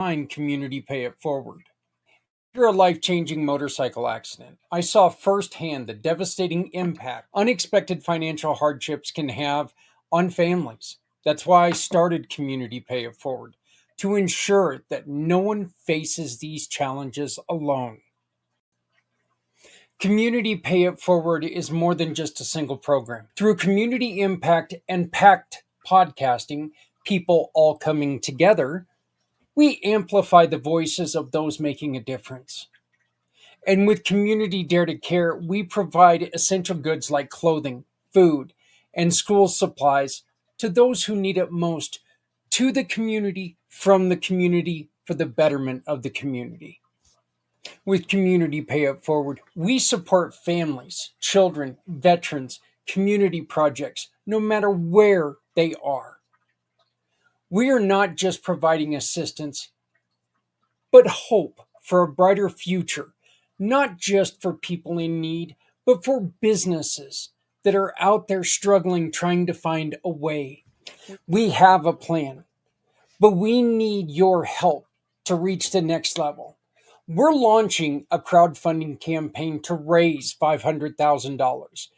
behind Community Pay It Forward. After a life changing motorcycle accident, I saw firsthand the devastating impact unexpected financial hardships can have on families. That's why I started Community Pay It Forward, to ensure that no one faces these challenges alone. Community Pay It Forward is more than just a single program. Through community impact and packed podcasting, people all coming together, we amplify the voices of those making a difference. And with Community Dare to Care, we provide essential goods like clothing, food, and school supplies to those who need it most, to the community, from the community, for the betterment of the community. With Community Pay It Forward, we support families, children, veterans, community projects, no matter where they are. We are not just providing assistance, but hope for a brighter future, not just for people in need, but for businesses that are out there struggling, trying to find a way. We have a plan, but we need your help to reach the next level. We're launching a crowdfunding campaign to raise $500,000.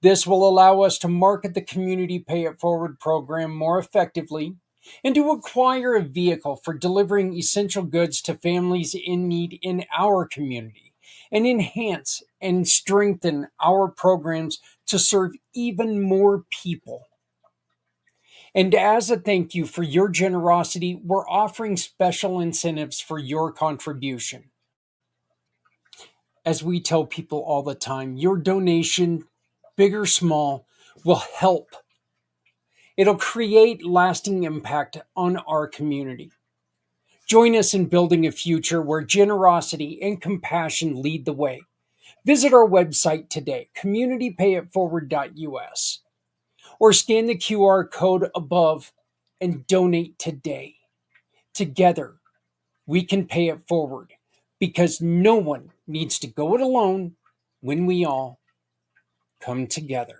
This will allow us to market the Community Pay It Forward program more effectively and to acquire a vehicle for delivering essential goods to families in need in our community, and enhance and strengthen our programs to serve even more people. And as a thank you for your generosity, we're offering special incentives for your contribution. As we tell people all the time, your donation, big or small, will help. It'll create lasting impact on our community. Join us in building a future where generosity and compassion lead the way. Visit our website today, communitypayitforward.us, or scan the QR code above and donate today. Together, we can pay it forward, because no one needs to go it alone when we all come together.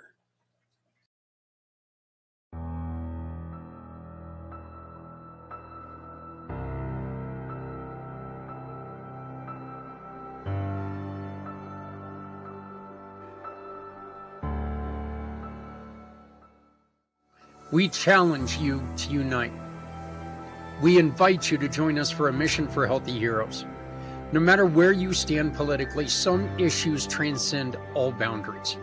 We challenge you to unite. We invite you to join us for a mission for healthy heroes. No matter where you stand politically, some issues transcend all boundaries.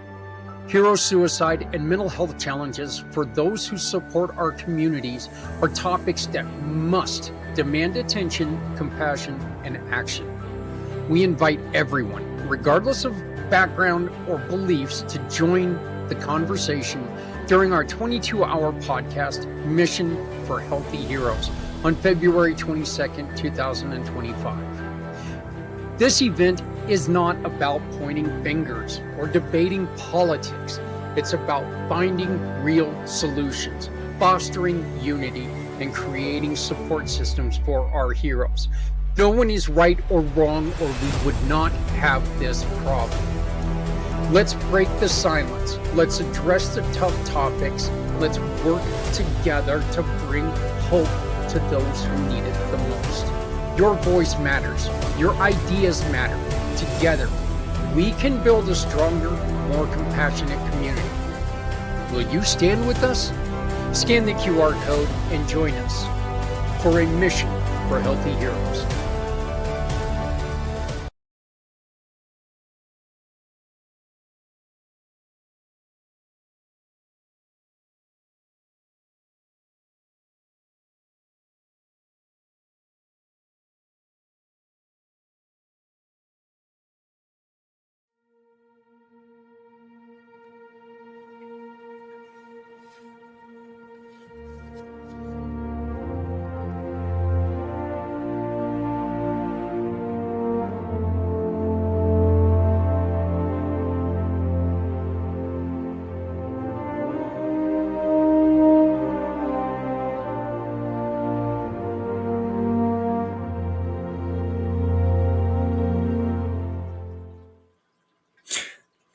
Hero suicide and mental health challenges for those who support our communities are topics that must demand attention, compassion, and action. We invite everyone, regardless of background or beliefs, to join the conversation during our 22-hour podcast, Mission for Healthy Heroes, on February 22nd, 2025. This event is not about pointing fingers or debating politics. It's about finding real solutions, fostering unity, and creating support systems for our heroes. No one is right or wrong, or we would not have this problem. Let's break the silence. Let's address the tough topics. Let's work together to bring hope to those who need it the most. Your voice matters. Your ideas matter. Together, we can build a stronger, more compassionate community. Will you stand with us? Scan the QR code and join us for a mission for healthy heroes.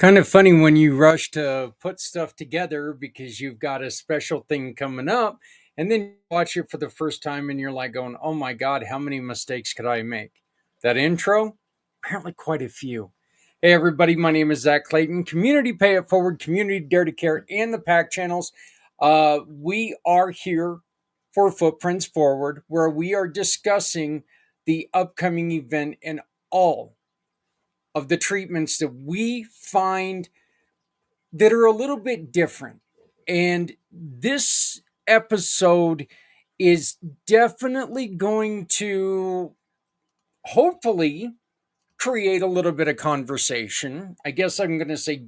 Kind of funny when you rush to put stuff together because you've got a special thing coming up, And then you watch it for the first time and you're like going, oh my God, how many mistakes could I make? That intro, apparently quite a few. Hey everybody, my name is Zak Clayton, Community Pay It Forward, Community Dare to Care, and the PAC channels. We are here for Footprints Forward, where we are discussing the upcoming event and all of the treatments that we find that are a little bit different. And this episode is definitely going to hopefully create a little bit of conversation. I guess I'm going to say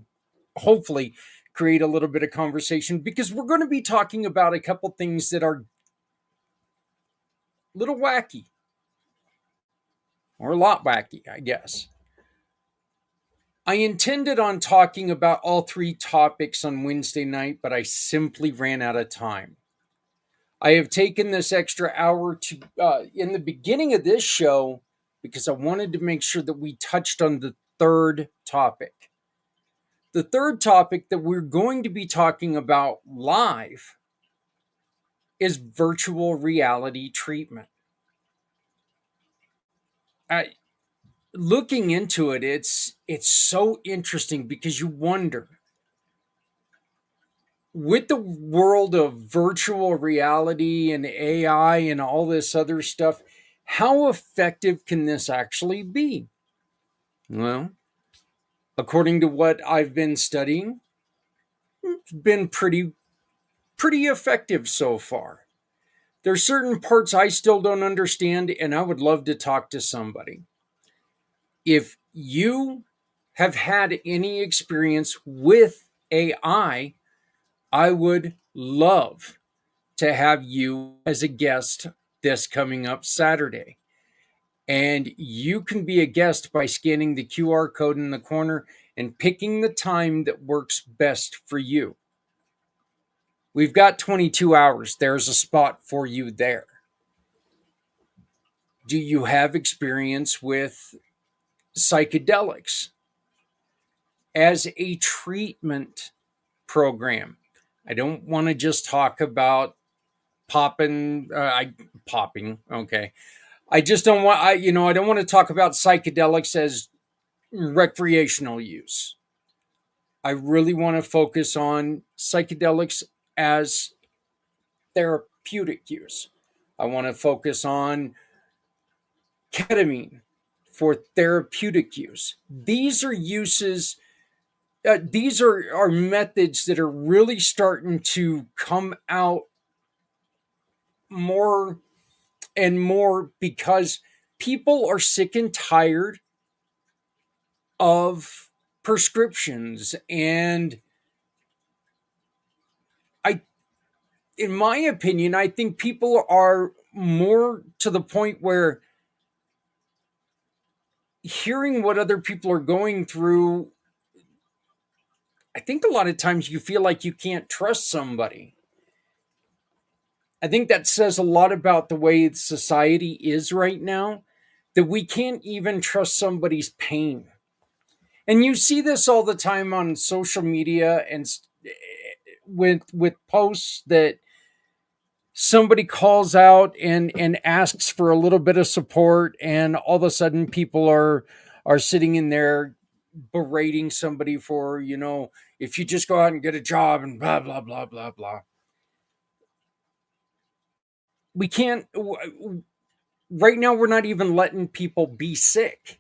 hopefully create a little bit of conversation, because we're going to be talking about a couple things that are a little wacky, or a lot wacky, I guess. I intended on talking about all three topics on Wednesday night, but I simply ran out of time. I have taken this extra hour to in the beginning of this show because I wanted to make sure that we touched on the third topic. The third topic that we're going to be talking about live is virtual reality treatment. Looking into it, it's so interesting because you wonder, with the world of virtual reality and AI and all this other stuff, how effective can this actually be? Well, according to what I've been studying, it's been pretty effective so far. There's certain parts I still don't understand, and I would love to talk to somebody. If you have had any experience with AI, I would love to have you as a guest this coming up Saturday. And you can be a guest by scanning the QR code in the corner and picking the time that works best for you. We've got 22 hours. There's a spot for you there. Do you have experience with psychedelics as a treatment program? I don't want to just talk about popping. Okay. I just don't want. I don't want to talk about psychedelics as recreational use. I really want to focus on psychedelics as therapeutic use. I want to focus on ketamine for therapeutic use. These are uses, these are methods that are really starting to come out more and more because people are sick and tired of prescriptions. And I, in my opinion, I think people are more to the point where hearing what other people are going through, I think a lot of times you feel like you can't trust somebody. I think that says a lot about the way society is right now, that we can't even trust somebody's pain. And you see this all the time on social media and with posts that somebody calls out and asks for a little bit of support, and all of a sudden people are sitting in there berating somebody for, if you just go out and get a job and blah blah blah blah blah. We can't right now, we're not even letting people be sick.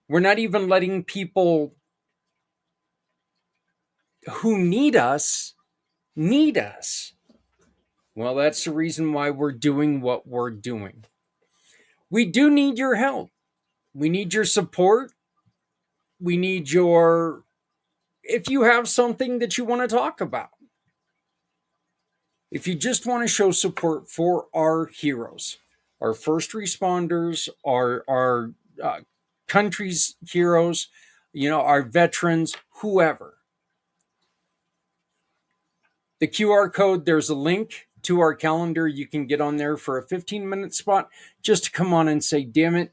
We're not even letting people who need us. Well, that's the reason why we're doing what we're doing. We do need your help. We need your support. We need your, if you have something that you want to talk about. If you just want to show support for our heroes, our first responders, our country's heroes, our veterans, whoever. The QR code, there's a link to our calendar. You can get on there for a 15-minute spot just to come on and say, damn it,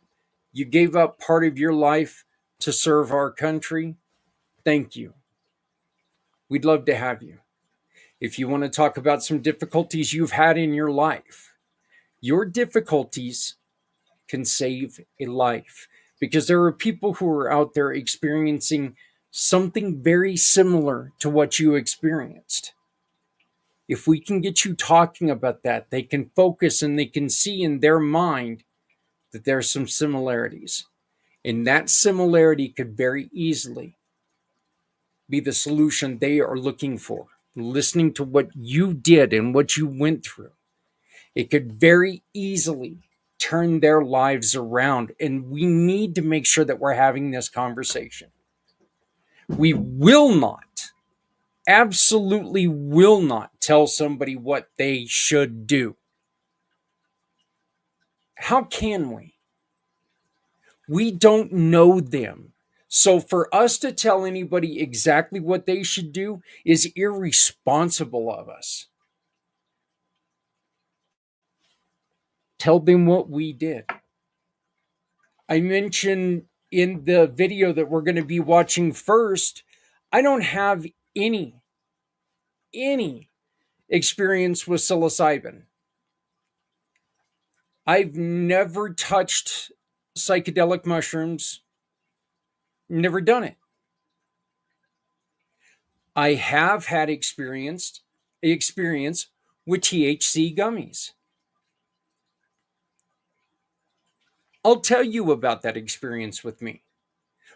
you gave up part of your life to serve our country. Thank you. We'd love to have you. If you want to talk about some difficulties you've had in your life, your difficulties can save a life, because there are people who are out there experiencing something very similar to what you experienced. If we can get you talking about that, they can focus and they can see in their mind that there's some similarities. And that similarity could very easily be the solution they are looking for. Listening to what you did and what you went through, it could very easily turn their lives around. And we need to make sure that we're having this conversation. We will not, absolutely will not tell somebody what they should do. How can we? We don't know them. So for us to tell anybody exactly what they should do is irresponsible of us. Tell them what we did. I mentioned in the video that we're going to be watching first, I don't have any experience with psilocybin. I've never touched psychedelic mushrooms, never done it. I have had experience with THC gummies. I'll tell you about that experience with me,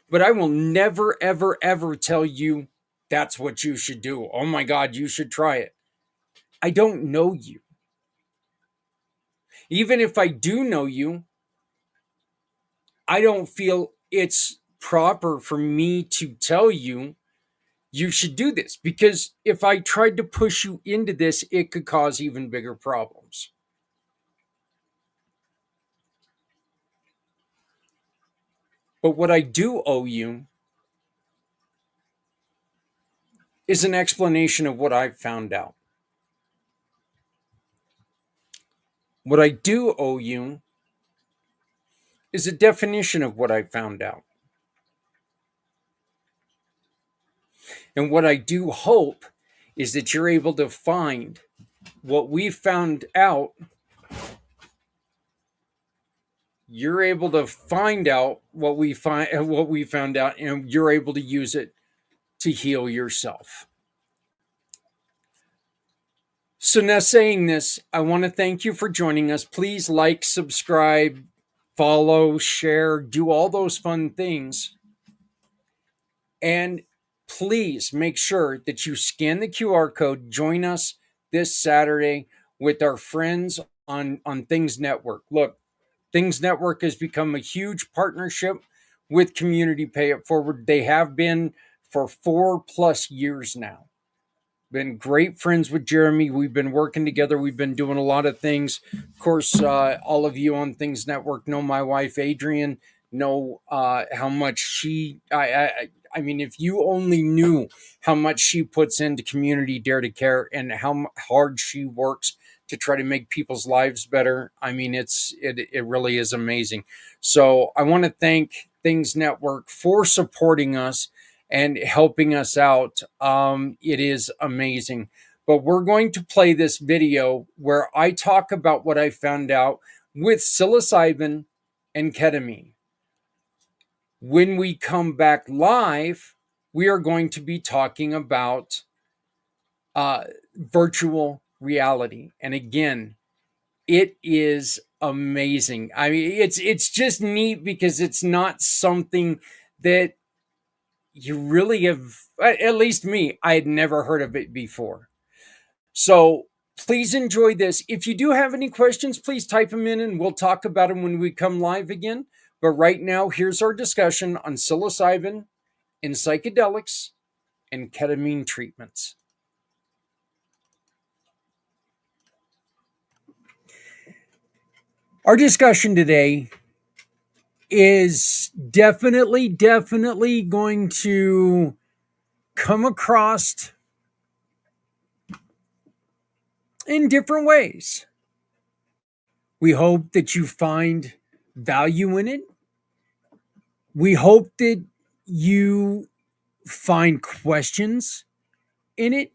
but I will never, ever, ever tell you that's what you should do. Oh my God, you should try it. I don't know you. Even if I do know you, I don't feel it's proper for me to tell you you should do this, because if I tried to push you into this, it could cause even bigger problems. But what I do owe you is an explanation of what I've found out. What I do owe you is a definition of what I found out. And what I do hope is that you're able to find what we found out. You're able to find out what we found out, and you're able to use it to heal yourself. So now, saying this, I want to thank you for joining us. Please like, subscribe, follow, share, do all those fun things. And please make sure that you scan the QR code. Join us this Saturday with our friends on Things Network. Look, Things Network has become a huge partnership with Community Pay It Forward. They have been for 4+ years now. Been great friends with Jeremy. We've been working together. We've been doing a lot of things. Of course, all of you on Things Network know my wife, Adrian, know how much I mean, if you only knew how much she puts into Community Dare to Care and how hard she works to try to make people's lives better. I mean, it really is amazing. So I want to thank Things Network for supporting us and helping us out. It is amazing. But we're going to play this video where I talk about what I found out with psilocybin and ketamine. When we come back live, we are going to be talking about virtual reality. And again, it is amazing. I mean, it's just neat because it's not something that you really have, at least me, I had never heard of it before. So please enjoy this. If you do have any questions, please type them in and we'll talk about them when we come live again. But right now, here's our discussion on psilocybin and psychedelics and ketamine treatments. Our discussion today is definitely going to come across in different ways. We hope that you find value in it. We hope that you find questions in it.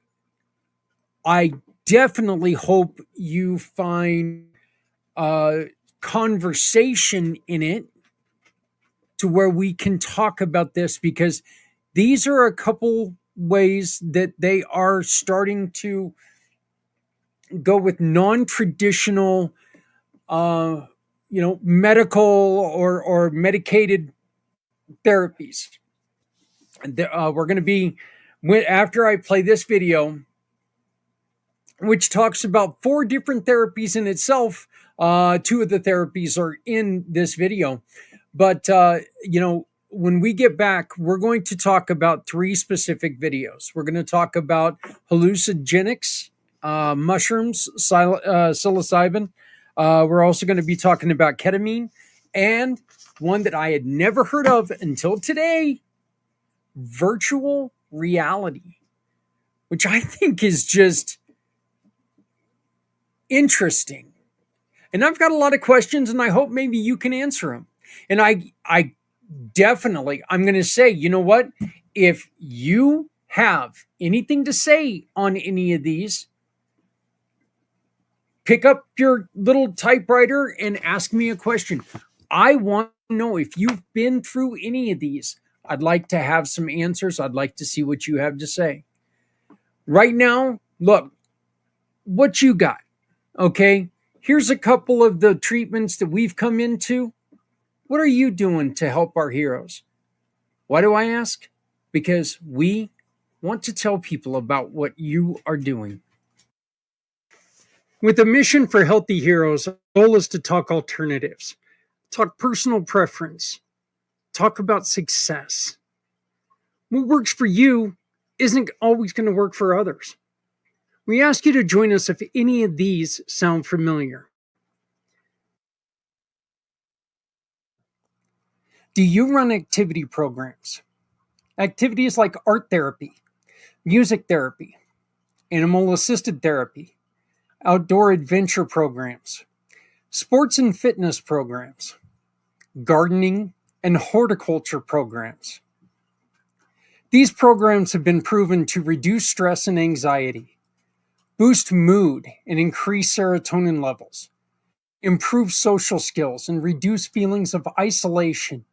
I definitely hope you find conversation in it to where we can talk about this, because these are a couple ways that they are starting to go with non-traditional uh, medical or medicated therapies. We're going to be, after I play this video, which talks about four different therapies in itself. Two of the therapies are in this video. But, when we get back, we're going to talk about three specific videos. We're going to talk about hallucinogenics, mushrooms, psilocybin. We're also going to be talking about ketamine, and one that I had never heard of until today, virtual reality, which I think is just interesting. And I've got a lot of questions, and I hope maybe you can answer them. And I definitely, I'm going to say, you know what? If you have anything to say on any of these, pick up your little typewriter and ask me a question. I want to know if you've been through any of these. I'd like to have some answers. I'd like to see what you have to say. Right now, look, what you got, okay? Here's a couple of the treatments that we've come into. What are you doing to help our heroes? Why do I ask? Because we want to tell people about what you are doing. With a mission for healthy heroes, our goal is to talk alternatives, talk personal preference, talk about success. What works for you isn't always going to work for others. We ask you to join us if any of these sound familiar. Do you run activity programs? Activities like art therapy, music therapy, animal assisted therapy, outdoor adventure programs, sports and fitness programs, gardening and horticulture programs. These programs have been proven to reduce stress and anxiety, boost mood and increase serotonin levels, improve social skills and reduce feelings of isolation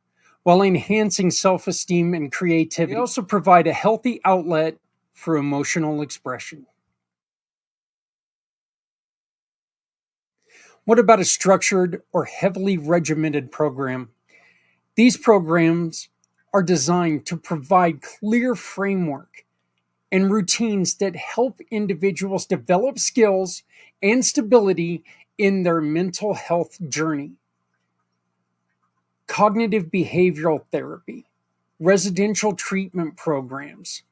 while enhancing self-esteem and creativity. They also provide a healthy outlet for emotional expression. What about a structured or heavily regimented program? These programs are designed to provide clear framework and routines that help individuals develop skills and stability in their mental health journey. Cognitive behavioral therapy, residential treatment programs,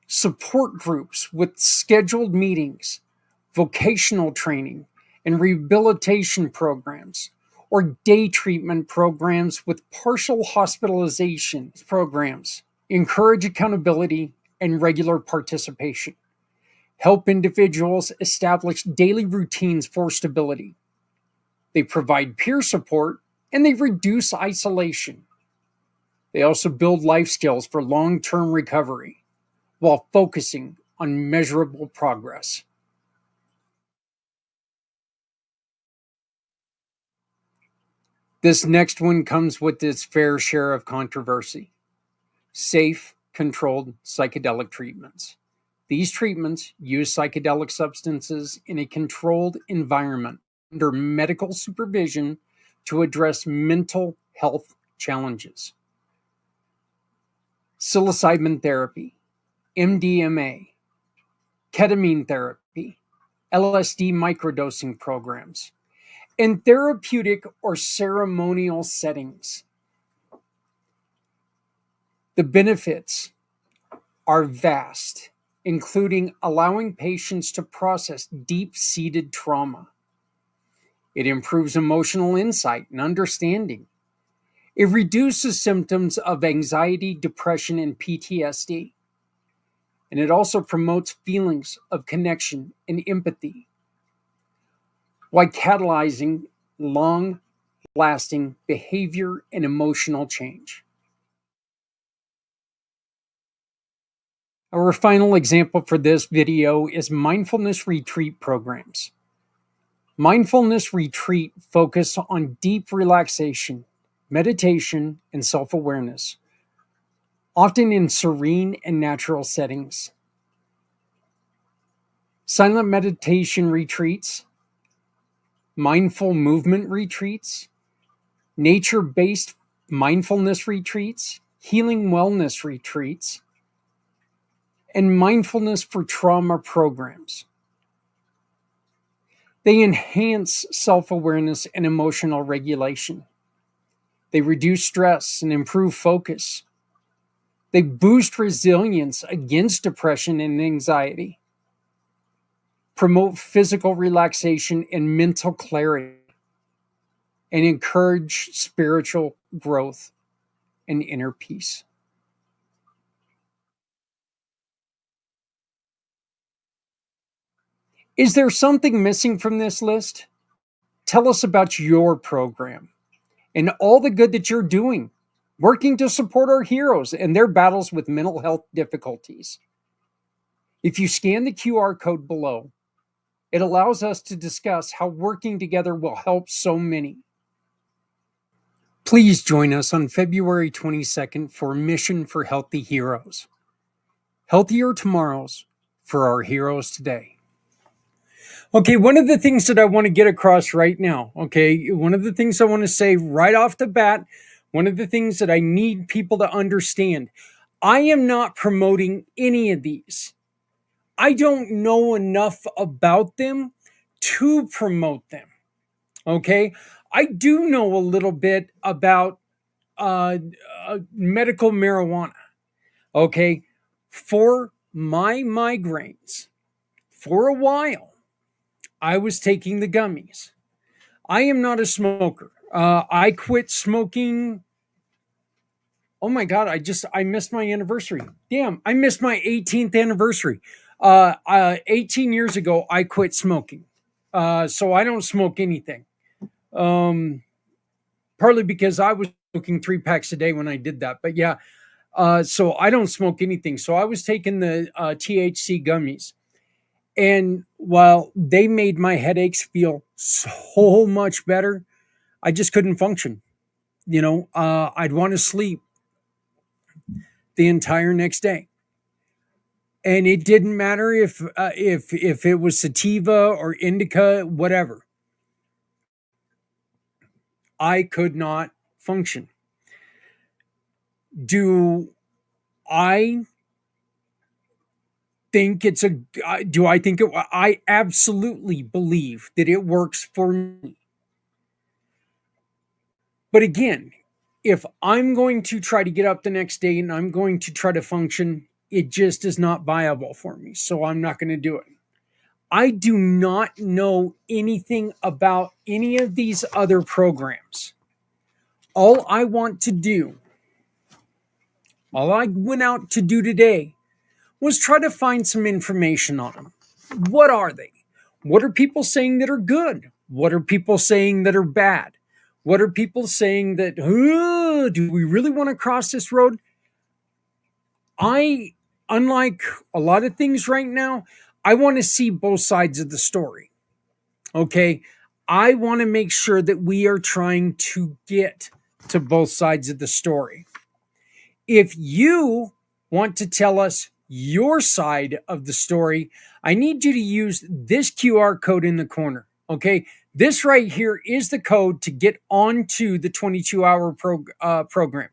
support groups with scheduled meetings, vocational training, and rehabilitation programs, or day treatment programs with partial hospitalization programs. Encourage accountability and regular participation. Help individuals establish daily routines for stability. They provide peer support and they reduce isolation. They also build life skills for long-term recovery while focusing on measurable progress. This next one comes with its fair share of controversy. Safe, controlled psychedelic treatments. These treatments use psychedelic substances in a controlled environment under medical supervision to address mental health challenges. Psilocybin therapy, MDMA, ketamine therapy, LSD microdosing programs, in therapeutic or ceremonial settings. The benefits are vast, including allowing patients to process deep-seated trauma. It improves emotional insight and understanding. It reduces symptoms of anxiety, depression, and PTSD. And it also promotes feelings of connection and empathy, while catalyzing long-lasting behavior and emotional change. Our final example for this video is mindfulness retreat programs. Mindfulness retreat focus on deep relaxation, meditation, and self-awareness, often in serene and natural settings. Silent meditation retreats, mindful movement retreats, nature-based mindfulness retreats, healing wellness retreats, and mindfulness for trauma programs. They enhance self-awareness and emotional regulation. They reduce stress and improve focus. They boost resilience against depression and anxiety, promote physical relaxation and mental clarity, and encourage spiritual growth and inner peace. Is there something missing from this list? Tell us about your program and all the good that you're doing, working to support our heroes and their battles with mental health difficulties. If you scan the QR code below, it allows us to discuss how working together will help so many. Please join us on February 22nd for Mission for Healthy Heroes. Healthier tomorrows for our heroes today. Okay, one of the things that I want to get across right now, okay, one of the things I want to say right off the bat, one of the things that I need people to understand, I am not promoting any of these. I don't know enough about them to promote them. Okay. I do know a little bit about medical marijuana. Okay. For my migraines, for a while, I was taking the gummies. I am not a smoker. I quit smoking. Oh my God, I missed my anniversary. Damn, I missed my 18th anniversary. 18 years ago, I quit smoking. So I don't smoke anything. Partly because I was smoking 3 packs a day when I did that. But yeah, so I don't smoke anything. So I was taking the THC gummies. And while they made my headaches feel so much better, I just couldn't function. I'd want to sleep the entire next day. And it didn't matter if it was sativa or indica, whatever. I could not function. Do I think it's a do I think it I absolutely believe that it works for me. But again, if I'm going to try to get up the next day and I'm going to try to function, it just is not viable for me. So I'm not going to do it. I do not know anything about any of these other programs. All I want to do, all I went out to do today was try to find some information on them. What are they? What are people saying that are good? What are people saying that are bad? What are people saying that, do we really want to cross this road? Unlike a lot of things right now, I want to see both sides of the story. Okay. I want to make sure that we are trying to get to both sides of the story. If you want to tell us your side of the story, I need you to use this QR code in the corner. Okay. This right here is the code to get onto the 22-hour program.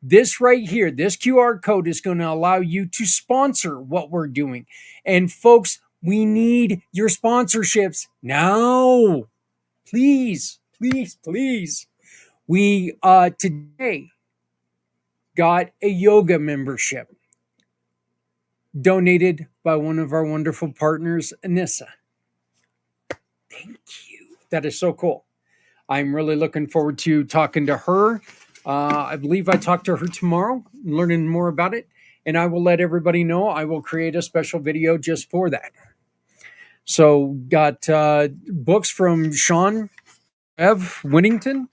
This right here, this QR code is going to allow you to sponsor what we're doing. And folks, we need your sponsorships now. Please, please, please. We today got a yoga membership donated by one of our wonderful partners, Anissa. Thank you. That is so cool. I'm really looking forward to talking to her. I believe I talk to her tomorrow, learning more about it. And I will let everybody know I will create a special video just for that. So got books from Sean Ev Winnington.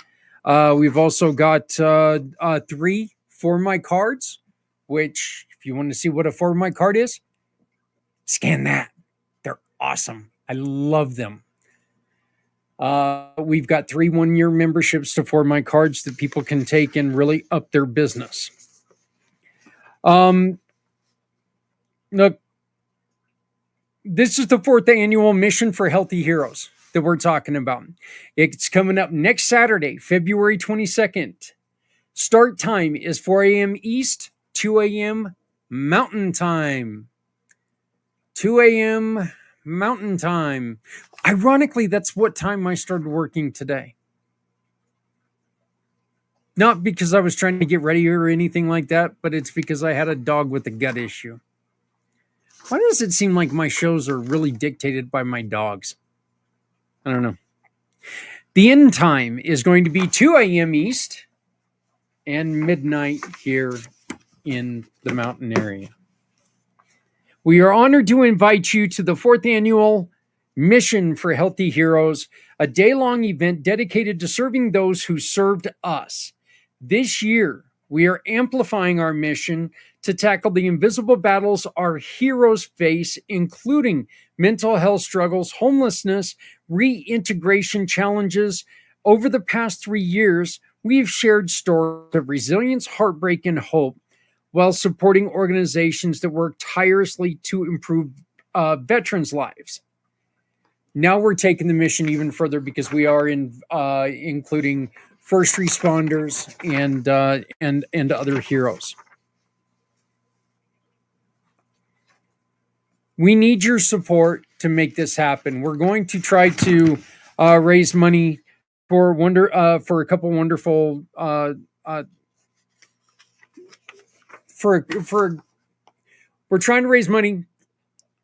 We've also got 3 for my cards, which if If you want to see what a For My card is, scan that. They're awesome. I love them. We've got 3 1-year memberships to For My cards that people can take and really up their business. Look, this is the 4th annual Mission for Healthy Heroes that we're talking about. It's coming up next Saturday, February 22nd. Start time is 4 a.m. East, 2 a.m. Mountain Time. 2 a.m. Mountain Time. Ironically, that's what time I started working today. Not because I was trying to get ready or anything like that, but it's because I had a dog with a gut issue. Why does it seem like my shows are really dictated by my dogs? I don't know. The end time is going to be 2 a.m. East and midnight here in the mountain area. We are honored to invite you to the 4th annual Mission for Healthy Heroes, a day-long event dedicated to serving those who served us. This year, we are amplifying our mission to tackle the invisible battles our heroes face, including mental health struggles, homelessness, reintegration challenges. Over the past 3 years, we've shared stories of resilience, heartbreak, and hope while supporting organizations that work tirelessly to improve veterans' lives. Now we're taking the mission even further because we are including first responders and other heroes. We need your support to make this happen. We're going to try to raise money for a couple wonderful we're trying to raise money.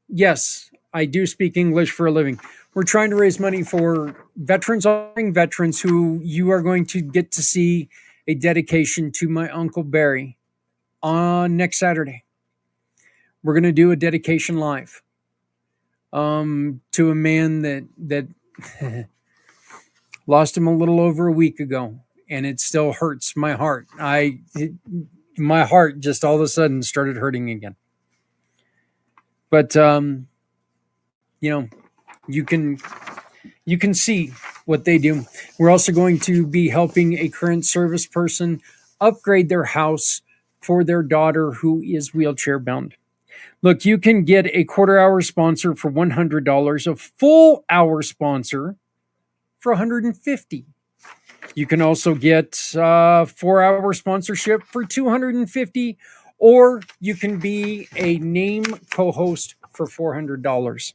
Yes, I do speak English for a living. We're trying to raise money for veterans, honoring veterans, who you are going to get to see a dedication to my Uncle Barry on next Saturday. We're going to do a dedication live to a man that lost him a little over a week ago, and it still hurts my heart. My heart just all of a sudden started hurting again. But you can see what they do. We're also going to be helping a current service person upgrade their house for their daughter who is wheelchair bound. Look, you can get a quarter-hour sponsor for $100, a full-hour sponsor for $150. You can also get 4-hour sponsorship for $250, or you can be a name co-host for $400.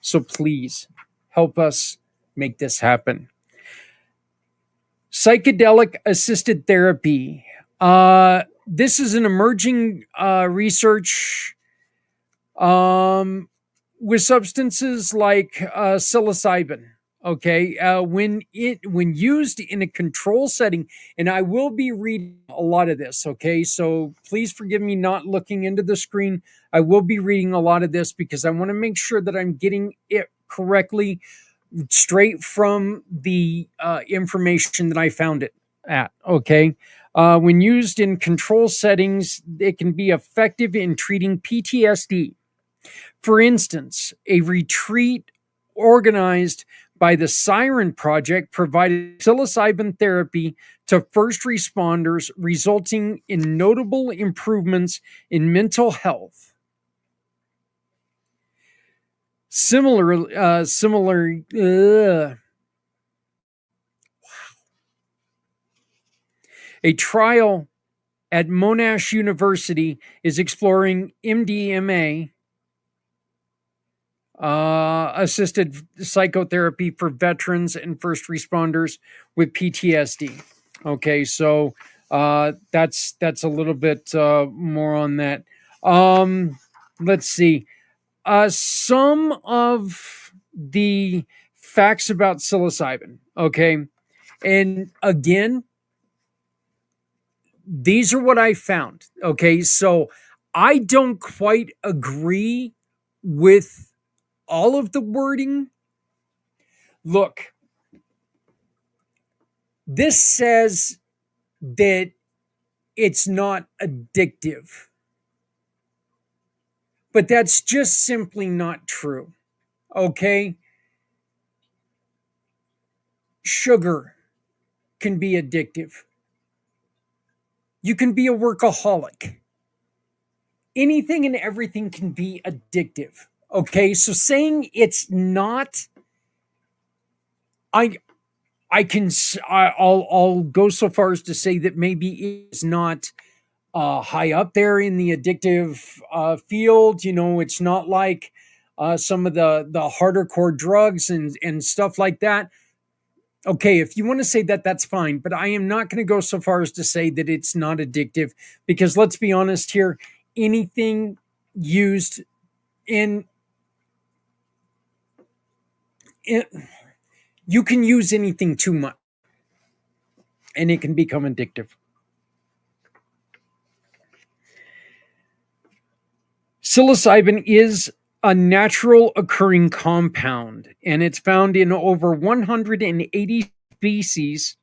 So please help us make this happen. Psychedelic assisted therapy. This is an emerging research with substances like psilocybin. Okay, when used in a control setting, and I will be reading a lot of this. Okay, so please forgive me not looking into the screen. I will be reading a lot of this because I want to make sure that I'm getting it correctly, straight from the information that I found it at. Okay, when used in control settings, it can be effective in treating PTSD. For instance, a retreat organized by the Siren Project provided psilocybin therapy to first responders, resulting in notable improvements in mental health. A trial at Monash University is exploring MDMA assisted psychotherapy for veterans and first responders with PTSD. Okay, so that's a little bit more on that. Let's see. Some of the facts about psilocybin. Okay, and again, these are what I found. Okay, so I don't quite agree with all of the wording. Look, this says that it's not addictive. But that's just simply not true. Okay? Sugar can be addictive. You can be a workaholic. Anything and everything can be addictive. Okay? So saying it's not, I I can I'll go so far as to say that maybe it's not high up there in the addictive field. It's not like some of the harder core drugs and stuff like that. Okay, if you want to say that, that's fine. But I am not going to go so far as to say that it's not addictive, because let's be honest here, anything used in, in you can use anything too much and it can become addictive. Psilocybin is a natural occurring compound, and it's found in over 180 species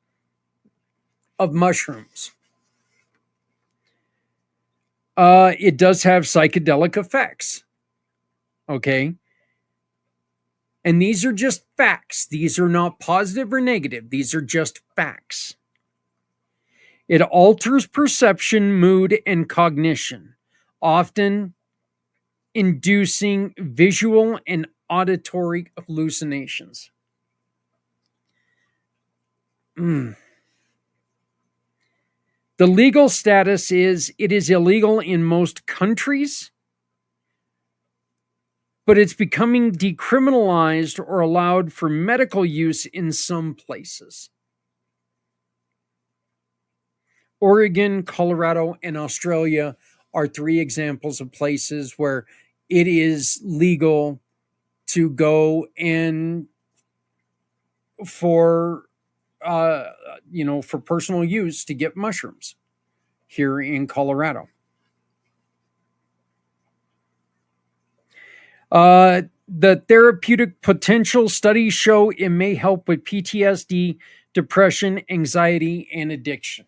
of mushrooms. It does have psychedelic effects. Okay. And these are just facts. These are not positive or negative. These are just facts. It alters perception, mood, and cognition, often inducing visual and auditory hallucinations. Mm. The legal status is it is illegal in most countries, but it's becoming decriminalized or allowed for medical use in some places. Oregon, Colorado, and Australia are three examples of places where it is legal to go and for uh, for personal use to get mushrooms here in Colorado. The therapeutic potential studies show it may help with PTSD, depression, anxiety, and addiction.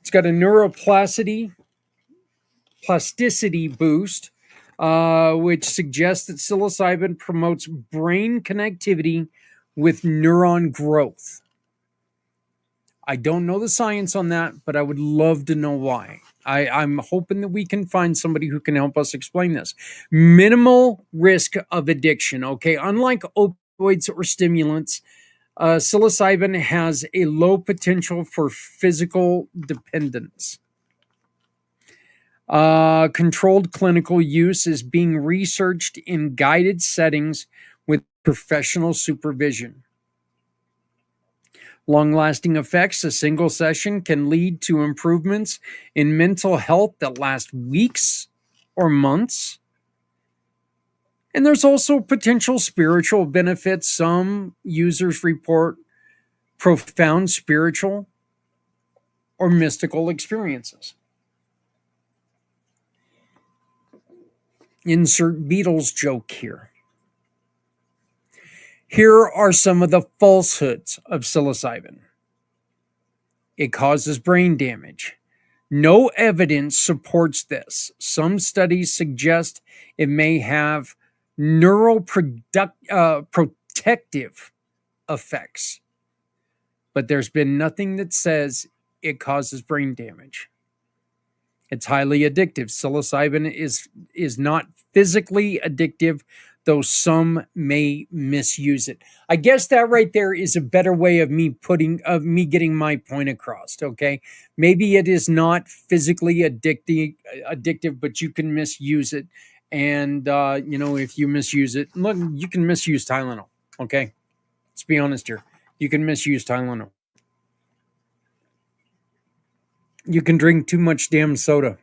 It's got a plasticity boost, which suggests that psilocybin promotes brain connectivity with neuron growth. I don't know the science on that, but I would love to know why. I'm hoping that we can find somebody who can help us explain this. Minimal risk of addiction. Okay, unlike opioids or stimulants, psilocybin has a low potential for physical dependence. Controlled clinical use is being researched in guided settings with professional supervision. Long lasting effects, a single session can lead to improvements in mental health that last weeks or months. And there's also potential spiritual benefits. Some users report profound spiritual or mystical experiences. Insert Beatles joke here. Here are some of the falsehoods of psilocybin. It causes brain damage. No evidence supports this. Some studies suggest it may have protective effects, but there's been nothing that says it causes brain damage. It's highly addictive. Psilocybin is not physically addictive, though some may misuse it. I guess that right there is a better way of me getting my point across. Okay, maybe it is not physically addictive, but you can misuse it. And if you misuse it, look, you can misuse Tylenol. Okay, let's be honest here. You can misuse Tylenol. You can drink too much damn soda.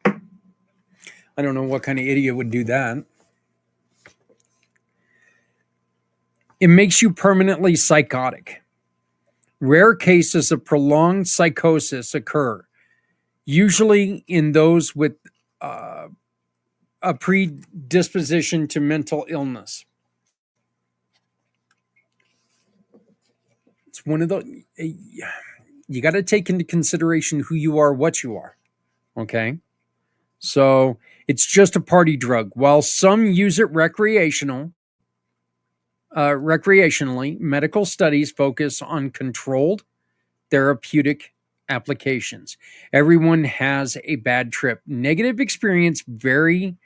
I don't know what kind of idiot would do that. It makes you permanently psychotic. Rare cases of prolonged psychosis occur, usually in those with a predisposition to mental illness. It's one of the. you got to take into consideration who you are, what you are. Okay. So it's just a party drug. While some use it recreationally, medical studies focus on controlled therapeutic applications. Everyone has a bad trip. Negative experience vary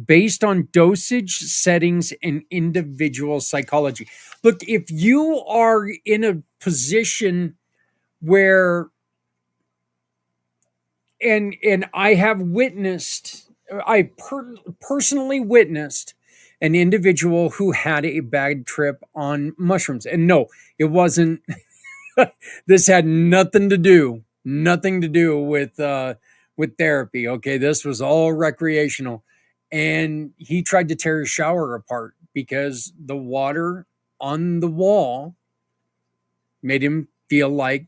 based on dosage, settings, and individual psychology. Look, if you are in a position where, and I have witnessed, personally witnessed an individual who had a bad trip on mushrooms. And no, it wasn't, this had nothing to do with therapy. Okay. This was all recreational. And he tried to tear his shower apart because the water on the wall made him feel like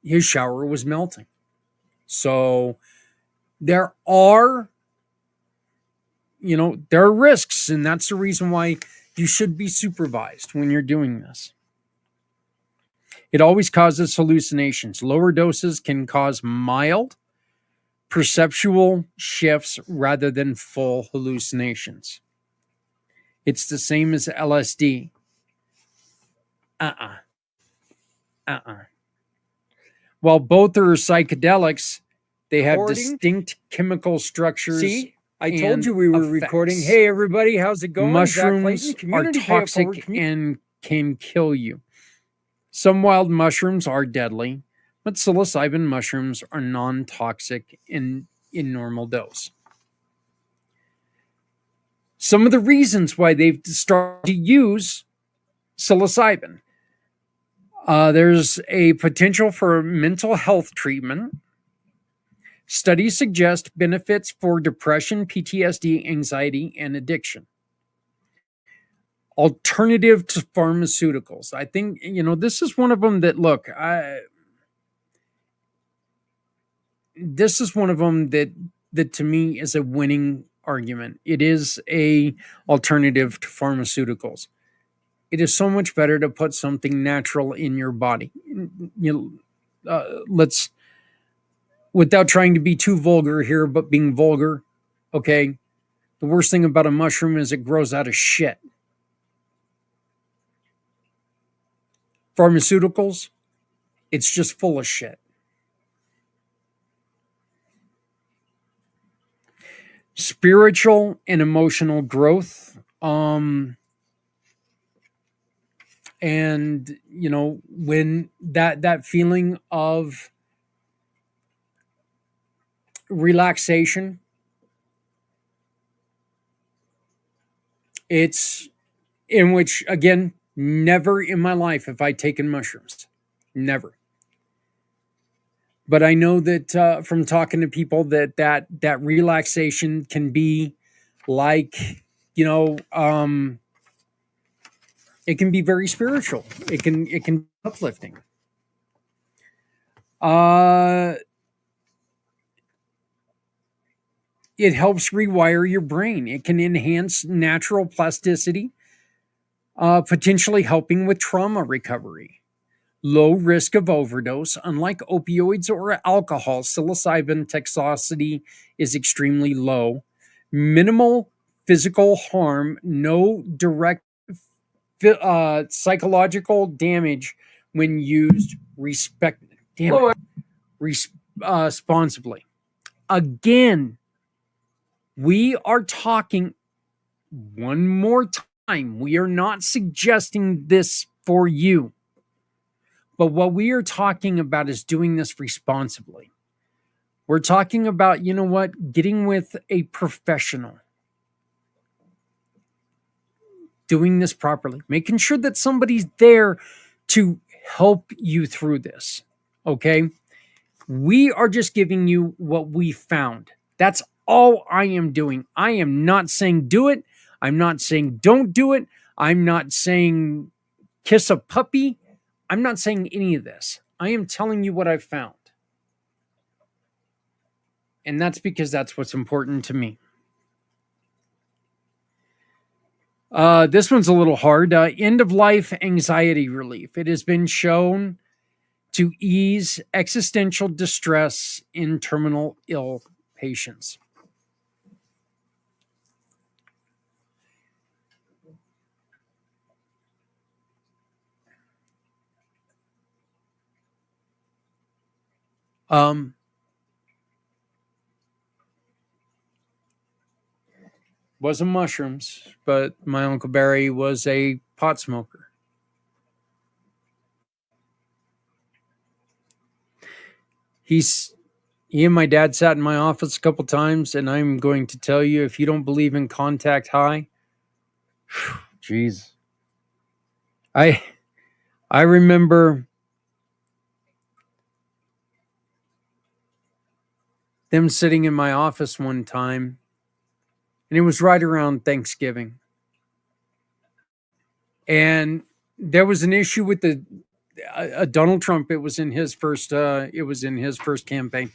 his shower was melting. So there are, there are risks, and that's the reason why you should be supervised when you're doing this. It always causes hallucinations. Lower doses can cause mild perceptual shifts rather than full hallucinations. It's the same as LSD. While both are psychedelics, they have distinct chemical structures. See, I told you we were recording. Hey, everybody, how's it going? Mushrooms Zak Clayton, are toxic and can kill you. Some wild mushrooms are deadly, but psilocybin mushrooms are non-toxic in normal dose. Some of the reasons why they've started to use psilocybin. There's a potential for mental health treatment. Studies suggest benefits for depression, PTSD, anxiety, and addiction. Alternative to pharmaceuticals. I think, this is one of them that, look, this is one of them that to me is a winning argument. It is a alternative to pharmaceuticals. It is so much better to put something natural in your body. Let's, without trying to be too vulgar here, but being vulgar, okay, the worst thing about a mushroom is it grows out of shit. Pharmaceuticals, it's just full of shit. Spiritual and emotional growth. And when that feeling of relaxation, it's in which, again, never in my life have I taken mushrooms. Never. But I know that from talking to people that relaxation can be like, it can be very spiritual. It can be uplifting. It helps rewire your brain. It can enhance natural plasticity, potentially helping with trauma recovery. Low risk of overdose. Unlike opioids or alcohol, psilocybin toxicity is extremely low. Minimal physical harm, no direct psychological damage when used responsibly. Again, we are talking one more time. We are not suggesting this for you. But what we are talking about is doing this responsibly. We're talking about, getting with a professional. Doing this properly. Making sure that somebody's there to help you through this. Okay? We are just giving you what we found. That's all I am doing. I am not saying do it. I'm not saying don't do it. I'm not saying kiss a puppy. I'm not saying any of this. I am telling you what I've found. And that's because that's what's important to me. This one's a little hard. End of life anxiety relief. It has been shown to ease existential distress in terminal ill patients. Wasn't mushrooms, but my Uncle Barry was a pot smoker. He and my dad sat in my office a couple times, and I'm going to tell you, if you don't believe in contact high, jeez. I remember them sitting in my office one time, and it was right around Thanksgiving. And there was an issue with the Donald Trump. It was in his first campaign.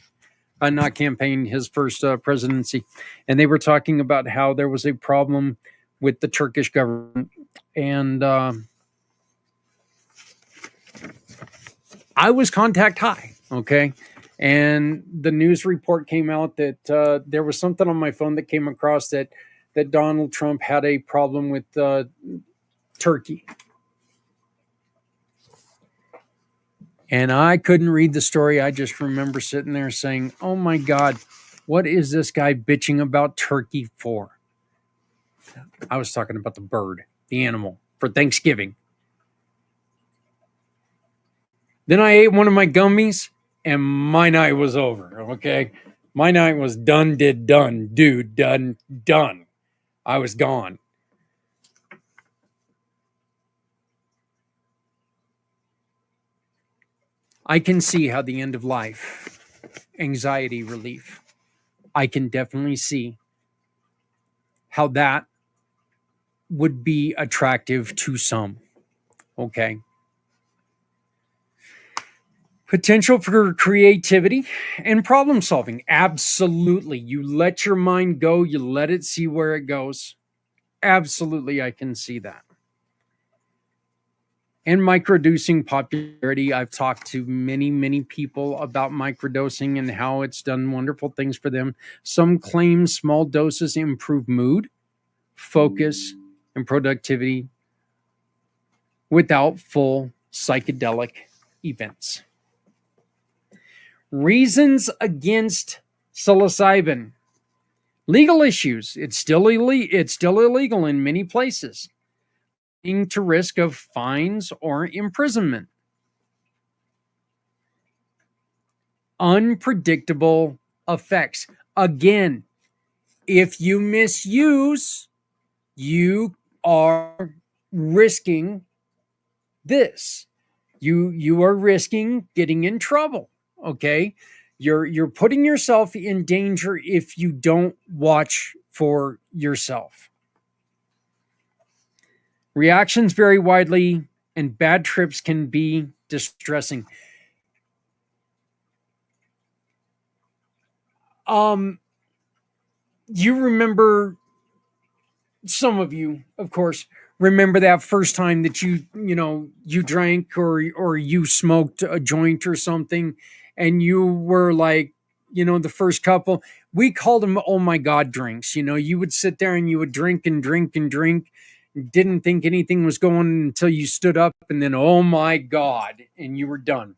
Not campaign, his first presidency. And they were talking about how there was a problem with the Turkish government. And I was contact high, okay? And the news report came out that there was something on my phone that came across that Donald Trump had a problem with Turkey. And I couldn't read the story. I just remember sitting there saying, oh my God, what is this guy bitching about Turkey for? I was talking about the bird, the animal, for Thanksgiving. Then I ate one of my gummies, and my night was over, okay? My night was done. Dude, done. I was gone. I can see how the end of life, anxiety relief, I can definitely see how that would be attractive to some, okay? Potential for creativity and problem solving. Absolutely. You let your mind go. You let it see where it goes. Absolutely, I can see that. And microdosing popularity. I've talked to many, many people about microdosing and how it's done wonderful things for them. Some claim small doses improve mood, focus, and productivity without full psychedelic events. Reasons against psilocybin. Legal issues. It's still illegal in many places, leading to risk of fines or imprisonment. Unpredictable effects. Again, if you misuse, you are risking this. You are risking getting in trouble. Okay, you're putting yourself in danger if you don't watch for yourself. Reactions vary widely, and bad trips can be distressing. You remember, some of you, of course, remember that first time that you drank or you smoked a joint or something, and you were like, the first couple, we called them oh my God drinks. You would sit there and you would drink and drink and drink, didn't think anything was going until you stood up, and then oh my God, and you were done.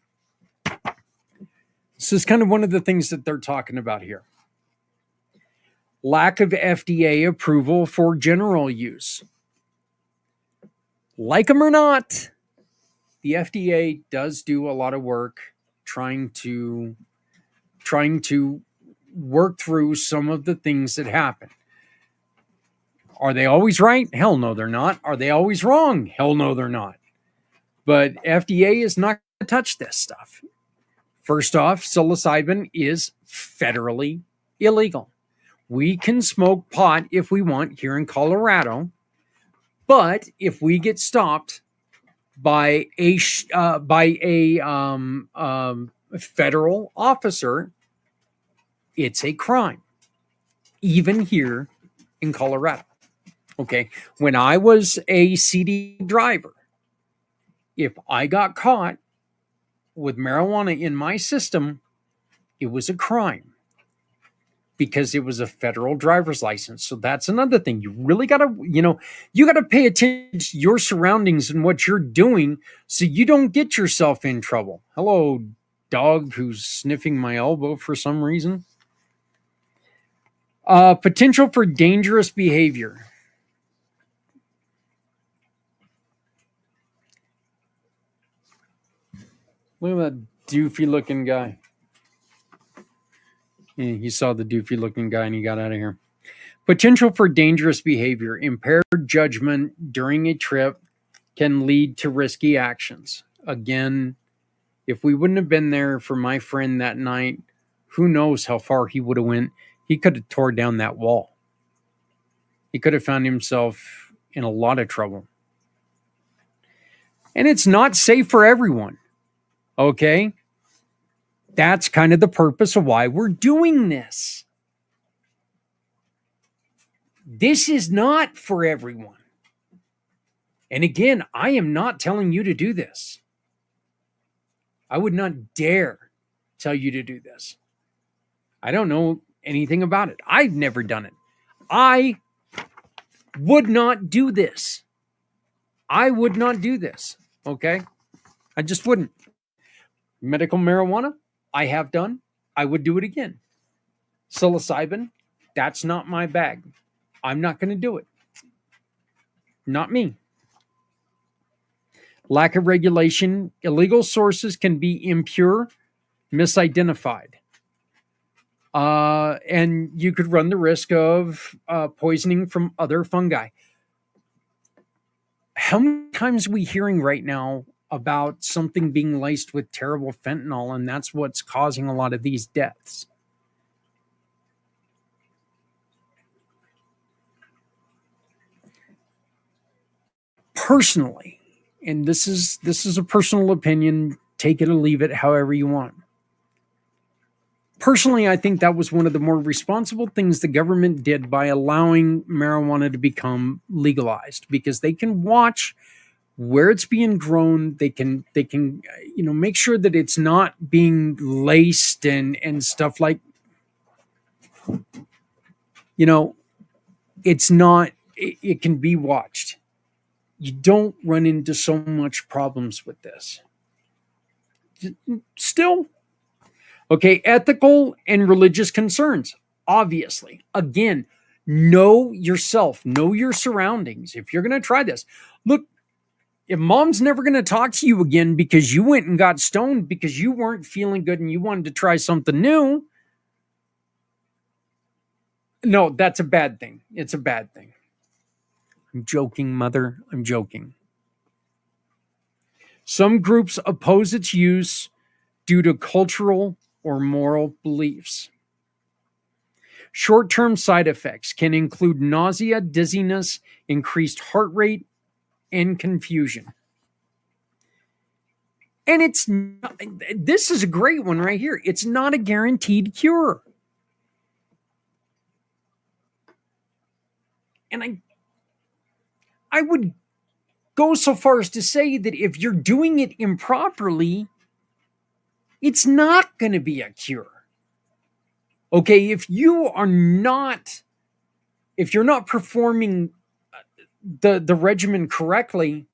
So it's kind of one of the things that they're talking about here. Lack of FDA approval for general use. Like them or not, the FDA does do a lot of work trying to work through some of the things that happen. Are they always right? Hell no, they're not. Are they always wrong? Hell no, they're not. But FDA is not going to touch this stuff. First off, psilocybin is federally illegal. We can smoke pot if we want here in Colorado, but if we get stopped by a federal officer, it's a crime, even here in Colorado. Okay, when I was a CD driver, if I got caught with marijuana in my system, it was a crime because it was a federal driver's license. So that's another thing. You really got to, you got to pay attention to your surroundings and what you're doing so you don't get yourself in trouble. Hello, dog who's sniffing my elbow for some reason. Potential for dangerous behavior. Look at that doofy looking guy. Yeah, he saw the doofy looking guy and he got out of here. Potential for dangerous behavior. Impaired judgment during a trip can lead to risky actions. Again, if we wouldn't have been there for my friend that night, who knows how far he would have went. He could have tore down that wall. He could have found himself in a lot of trouble. And it's not safe for everyone. Okay? That's kind of the purpose of why we're doing this. This is not for everyone. And again, I am not telling you to do this. I would not dare tell you to do this. I don't know anything about it. I've never done it. I would not do this. I would not do this. Okay? I just wouldn't. Medical marijuana, I have done. I would do it again. Psilocybin, that's not my bag. I'm not going to do it. Not me. Lack of regulation. Illegal sources can be impure, misidentified. And you could run the risk of poisoning from other fungi. How many times are we hearing right now about something being laced with terrible fentanyl, and that's what's causing a lot of these deaths? Personally, and this is a personal opinion, take it or leave it however you want. Personally, I think that was one of the more responsible things the government did by allowing marijuana to become legalized, because they can watch where it's being grown. They can make sure that it's not being laced and stuff like, it's not, it can be watched. You don't run into so much problems with this. Still, okay, ethical and religious concerns, obviously. Again, know yourself, know your surroundings. If you're going to try this, look, if mom's never going to talk to you again because you went and got stoned because you weren't feeling good and you wanted to try something new, no, that's a bad thing. It's a bad thing. I'm joking, mother. I'm joking. Some groups oppose its use due to cultural or moral beliefs. Short-term side effects can include nausea, dizziness, increased heart rate, and confusion. And this is a great one right here. It's not a guaranteed cure. And I would go so far as to say that if you're doing it improperly, it's not going to be a cure. Okay, if you're not performing the regimen correctly,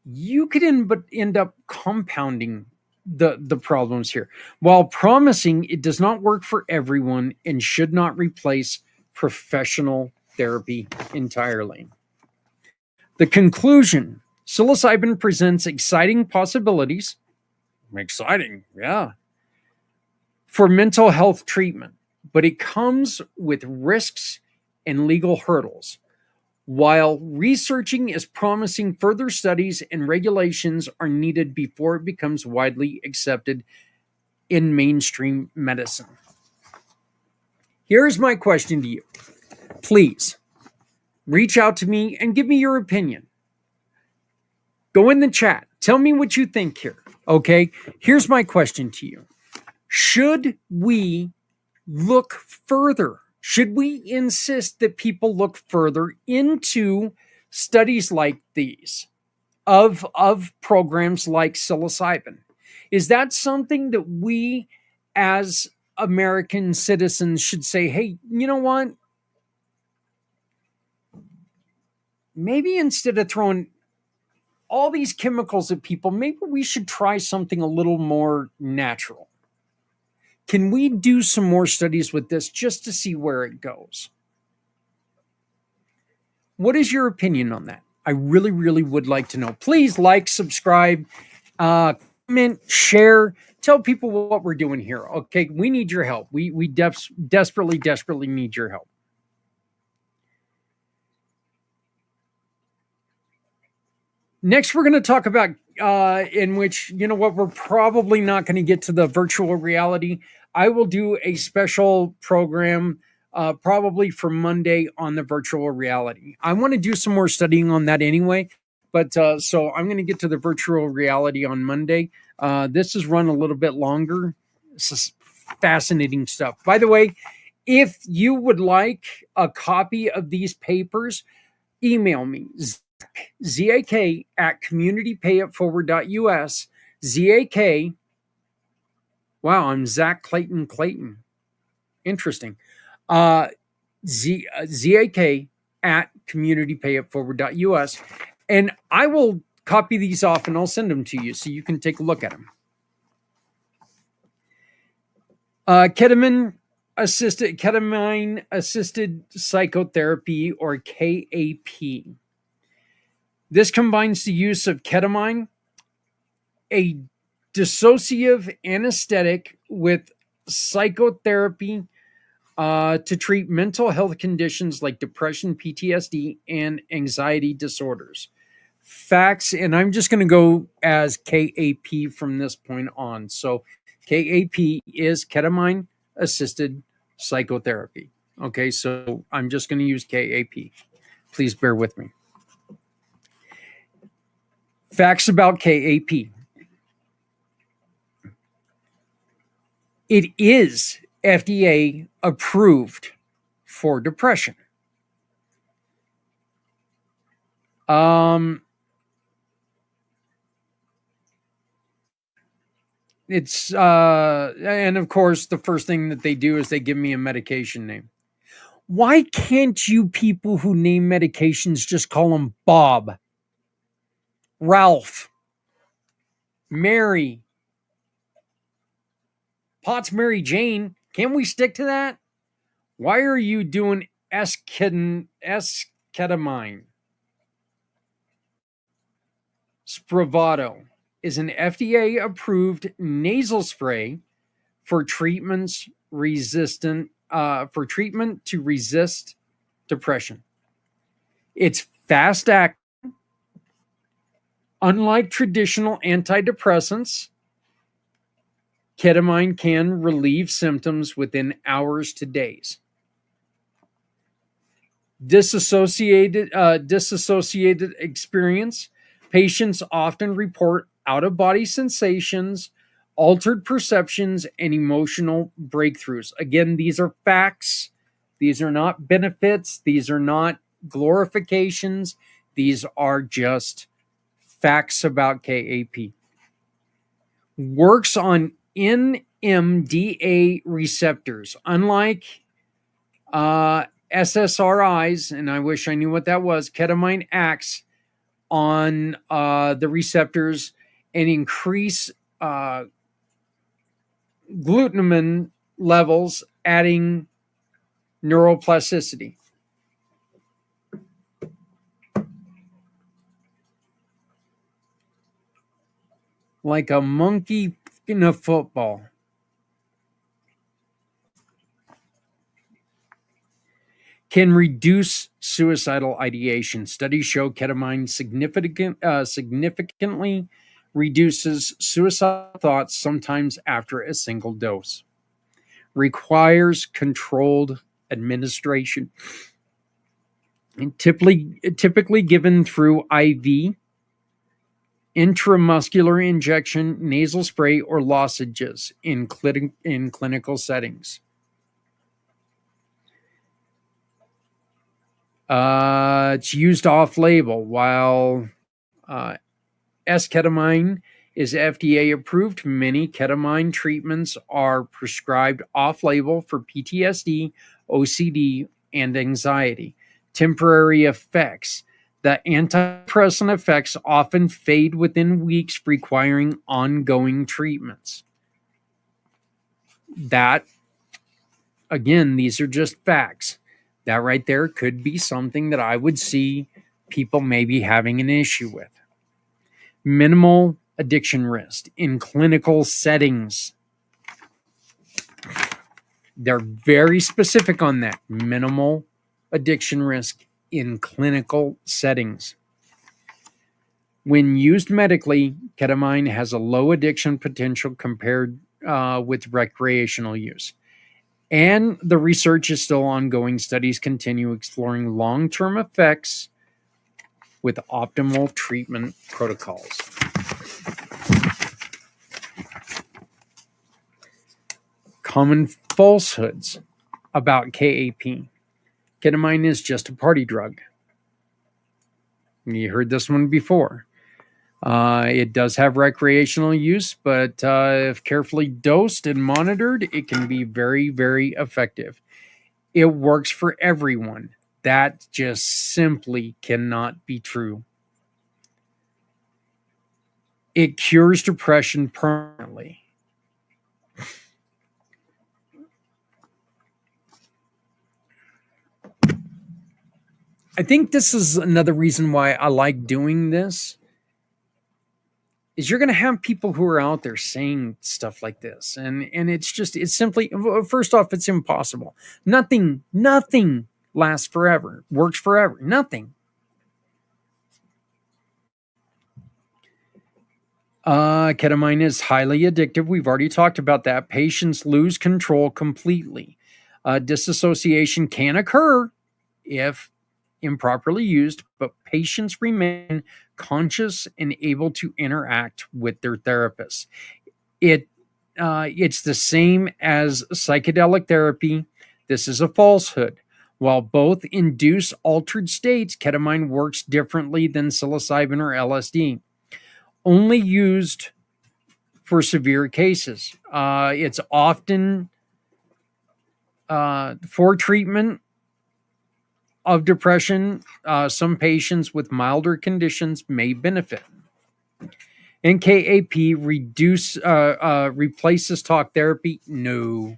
you could end up compounding the problems here. While promising, it does not work for everyone and should not replace professional therapy entirely. The conclusion: psilocybin presents exciting possibilities. Exciting, yeah. For mental health treatment, but it comes with risks and legal hurdles. While researching is promising, further studies and regulations are needed before it becomes widely accepted in mainstream medicine. Here's my question to you. Please reach out to me and give me your opinion. Go in the chat. Tell me what you think here. Okay? Here's my question to you. Should we look further? Should we insist that people look further into studies like these of programs like psilocybin? Is that something that we as American citizens should say, hey, you know what? Maybe instead of throwing all these chemicals at people, maybe we should try something a little more natural. Can we do some more studies with this just to see where it goes? What is your opinion on that? I really, really would like to know. Please like, subscribe, comment, share, tell people what we're doing here. Okay, we need your help. We desperately, desperately need your help. Next, we're going to talk about in which, you know what, we're probably not going to get to the virtual reality. I will do a special program probably for Monday on the virtual reality. I want to do some more studying on that anyway, but so I'm going to get to the virtual reality on Monday. This is run a little bit longer. This is fascinating stuff. By the way, if you would like a copy of these papers, email me, Zak at communitypayitforward.us. Zak. Wow, I'm Zak Clayton. Interesting. Zak at communitypayitforward.us. And I will copy these off and I'll send them to you so you can take a look at them. Ketamine assisted psychotherapy, or KAP. This combines the use of ketamine, a dissociative anesthetic, with psychotherapy to treat mental health conditions like depression, PTSD, and anxiety disorders. Facts, and I'm just going to go as KAP from this point on. So KAP is ketamine assisted psychotherapy. Okay, so I'm just going to use KAP. Please bear with me. Facts about KAP. It is FDA approved for depression. It's and of course the first thing that they do is they give me a medication name. Why can't you people who name medications just call them Bob, Ralph, Mary, Potts, Mary Jane? Can't we stick to that? Why are you doing esketamine? Spravato is an FDA approved nasal spray for treatment to resist depression. It's fast acting. Unlike traditional antidepressants, ketamine can relieve symptoms within hours to days. Disassociated experience. Patients often report out-of-body sensations, altered perceptions, and emotional breakthroughs. Again, these are facts. These are not benefits. These are not glorifications. These are just facts about KAP. Works on NMDA receptors. Unlike SSRIs, and I wish I knew what that was, ketamine acts on the receptors and increase glutamine levels, adding neuroplasticity. Like a monkey in a football. Can reduce suicidal ideation. Studies show ketamine significantly reduces suicidal thoughts, sometimes after a single dose. Requires controlled administration. And typically given through IV, intramuscular injection, nasal spray, or lozenges in clinical settings. It's used off-label, while S-ketamine is FDA approved. Many ketamine treatments are prescribed off-label for PTSD, OCD, and anxiety. Temporary effects. The antidepressant effects often fade within weeks, requiring ongoing treatments. That, again, these are just facts. That right there could be something that I would see people maybe having an issue with. Minimal addiction risk in clinical settings. They're very specific on that. Minimal addiction risk in clinical settings. When used medically, ketamine has a low addiction potential compared with recreational use. And the research is still ongoing. Studies continue exploring long-term effects with optimal treatment protocols. Common falsehoods about KAP. Ketamine is just a party drug. You heard this one before. It does have recreational use, but if carefully dosed and monitored, it can be very, very effective. It works for everyone. That just simply cannot be true. It cures depression permanently. I think this is another reason why I like doing this, is you're going to have people who are out there saying stuff like this. And it's simply, first off, it's impossible. Nothing lasts forever, works forever. Nothing. Ketamine is highly addictive. We've already talked about that. Patients lose control completely. Disassociation can occur if improperly used, but patients remain conscious and able to interact with their therapist. It's the same as psychedelic therapy. This is a falsehood. While both induce altered states, ketamine works differently than psilocybin or LSD. Only used for severe cases. It's often for treatment of depression. Some patients with milder conditions may benefit. And KAP replaces talk therapy? No.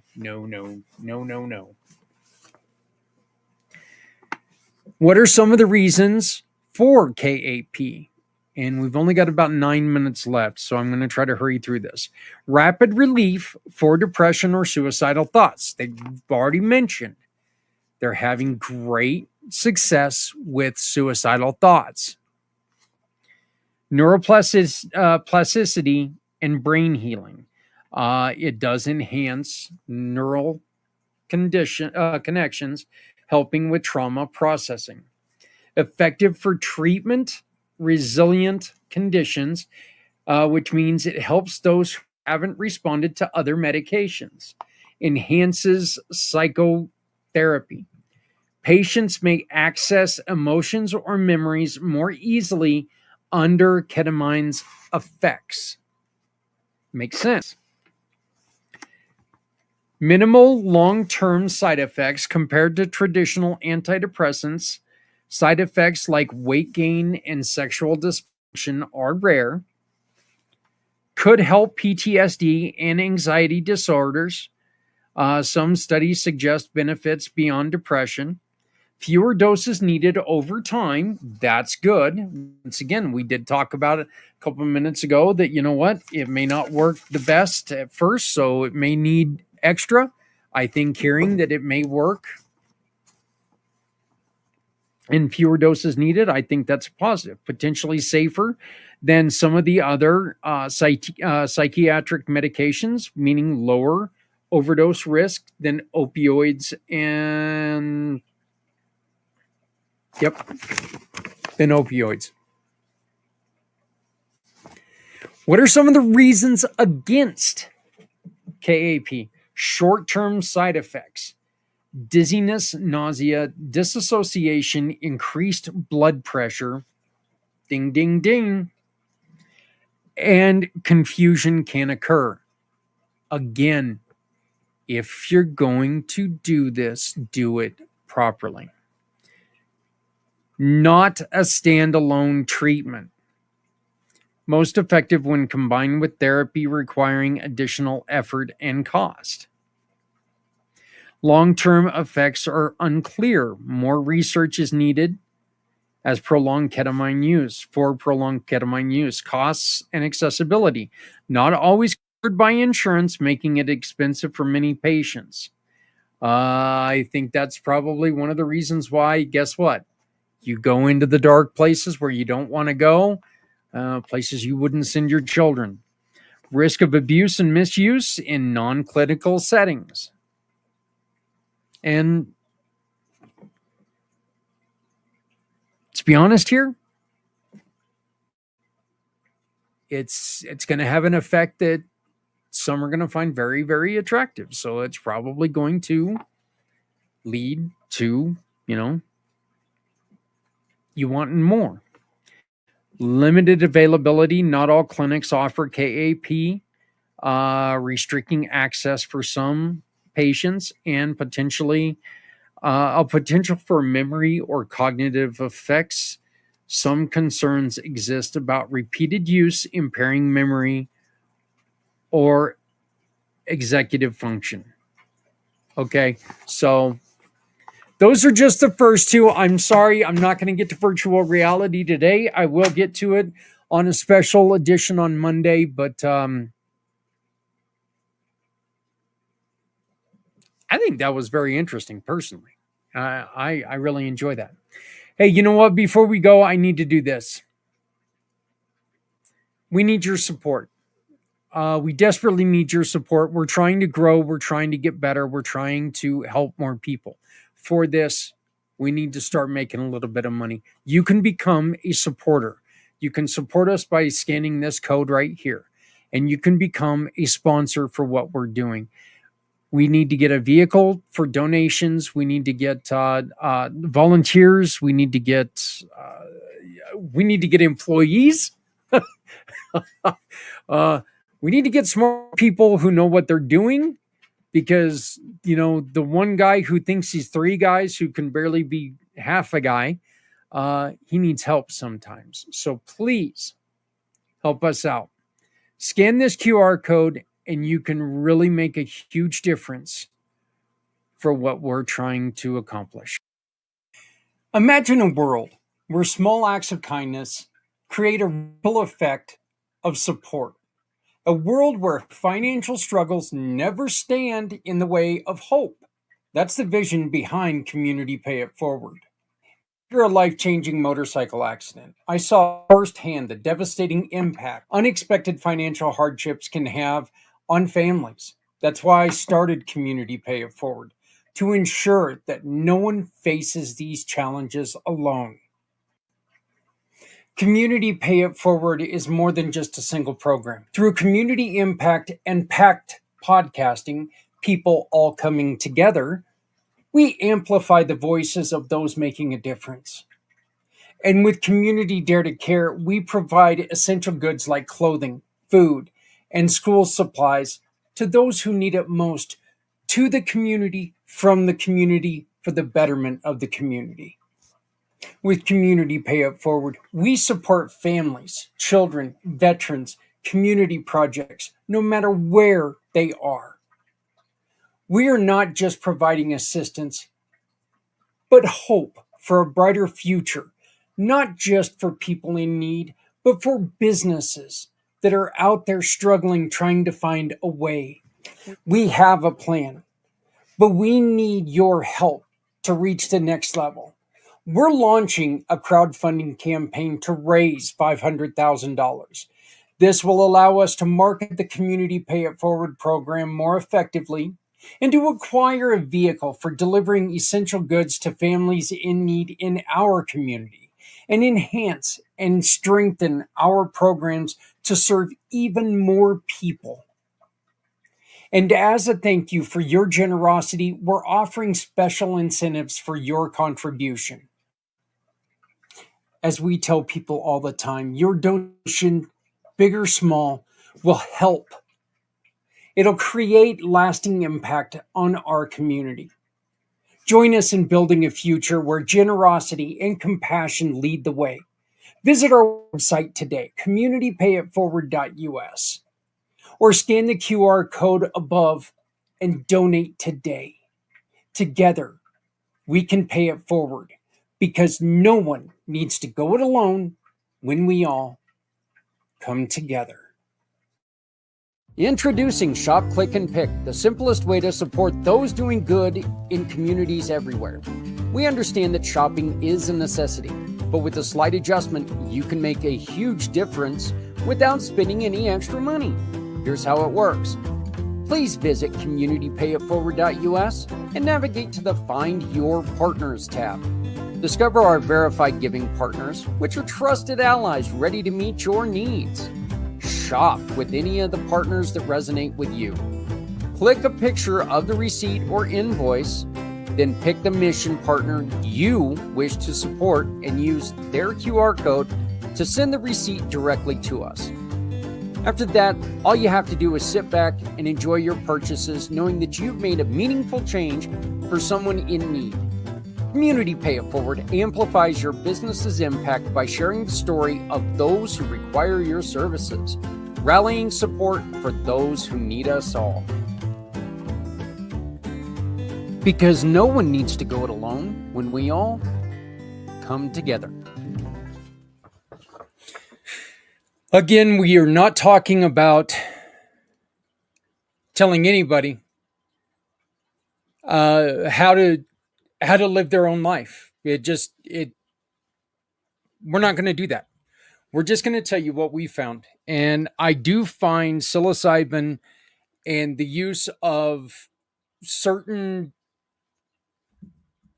What are some of the reasons for KAP? And we've only got about 9 minutes left, so I'm going to try to hurry through this. Rapid relief for depression or suicidal thoughts. They've already mentioned they're having great success with suicidal thoughts. Neuroplasticity and brain healing. It does enhance neural connections, helping with trauma processing. Effective for treatment resilient conditions, which means it helps those who haven't responded to other medications. Enhances psychotherapy. Patients may access emotions or memories more easily under ketamine's effects. Makes sense. Minimal long-term side effects compared to traditional antidepressants. Side effects like weight gain and sexual dysfunction are rare. Could help PTSD and anxiety disorders. Some studies suggest benefits beyond depression. Fewer doses needed over time. That's good. Once again, we did talk about it a couple of minutes ago that, you know what, it may not work the best at first, so it may need extra. I think hearing that it may work and fewer doses needed, I think that's positive. Potentially safer than some of the other psychiatric medications, meaning lower overdose risk than opioids and than opioids. What are some of the reasons against KAP? Short-term side effects. Dizziness, nausea, disassociation, increased blood pressure. Ding, ding, ding. and confusion can occur. Again, if you're going to do this, do it properly. Not a standalone treatment. Most effective when combined with therapy requiring additional effort and cost. Long-term effects are unclear. More research is needed as prolonged ketamine use, for prolonged ketamine use. Costs and accessibility. Not always covered by insurance, making it expensive for many patients. I think that's probably one of the reasons why, guess what? You go into the dark places where you don't want to go, places you wouldn't send your children. Risk of abuse and misuse in non-clinical settings. And let's be honest here, it's going to have an effect that some are going to find very, very attractive. So it's probably going to lead to, you wanting more. Limited availability. Not all clinics offer KAP, restricting access for some patients and potentially a potential for memory or cognitive effects. Some concerns exist about repeated use impairing memory or executive function. Okay, so those are just the first two. I'm sorry, I'm not going to get to virtual reality today. I will get to it on a special edition on Monday, but I think that was very interesting personally. I really enjoy that. Hey, you know what? Before we go, I need to do this. We need your support. We desperately need your support. We're trying to grow. We're trying to get better. We're trying to help more people. For this, we need to start making a little bit of money. You can become a supporter. You can support us by scanning this code right here, and you can become a sponsor for what we're doing. We need to get a vehicle for donations. We need to get volunteers. We need to get employees. We need to get smart people who know what they're doing, because the one guy who thinks he's three guys who can barely be half a guy, he needs help sometimes. So please help us out. Scan this QR code and you can really make a huge difference for what we're trying to accomplish. Imagine a world where small acts of kindness create a ripple effect of support. A world where financial struggles never stand in the way of hope. That's the vision behind Community Pay It Forward. After a life-changing motorcycle accident, I saw firsthand the devastating impact unexpected financial hardships can have on families. That's why I started Community Pay It Forward, to ensure that no one faces these challenges alone. Community Pay It Forward is more than just a single program. Through community impact and packed podcasting, people all coming together, we amplify the voices of those making a difference. And with Community Dare to Care, we provide essential goods like clothing, food, and school supplies to those who need it most, to the community, from the community, for the betterment of the community. With Community Pay It Forward, we support families, children, veterans, community projects, no matter where they are. We are not just providing assistance, but hope for a brighter future, not just for people in need, but for businesses that are out there struggling, trying to find a way. We have a plan, but we need your help to reach the next level. We're launching a crowdfunding campaign to raise $500,000. This will allow us to market the Community Pay It Forward program more effectively and to acquire a vehicle for delivering essential goods to families in need in our community, and enhance and strengthen our programs to serve even more people. And as a thank you for your generosity, we're offering special incentives for your contribution. As we tell people all the time, your donation big or small, will help. It'll create lasting impact on our community. Join us in building a future where generosity and compassion lead the way. Visit our website today, communitypayitforward.us, or scan the QR code above and donate today. Together, we can pay it forward because no one needs to go it alone when we all come together. Introducing Shop, Click, and Pick, the simplest way to support those doing good in communities everywhere. We understand that shopping is a necessity, but with a slight adjustment, you can make a huge difference without spending any extra money. Here's how it works. Please visit communitypayitforward.us and navigate to the Find Your Partners tab. Discover our verified giving partners, which are trusted allies ready to meet your needs. Shop with any of the partners that resonate with you. Click a picture of the receipt or invoice, then pick the mission partner you wish to support and use their QR code to send the receipt directly to us. After that, all you have to do is sit back and enjoy your purchases, knowing that you've made a meaningful change for someone in need. Community Pay It Forward amplifies your business's impact by sharing the story of those who require your services, rallying support for those who need us all. Because no one needs to go it alone when we all come together. Again, we are not talking about telling anybody how to live their own life. We're not going to do that. We're just going to tell you what we found. And I do find psilocybin and the use of certain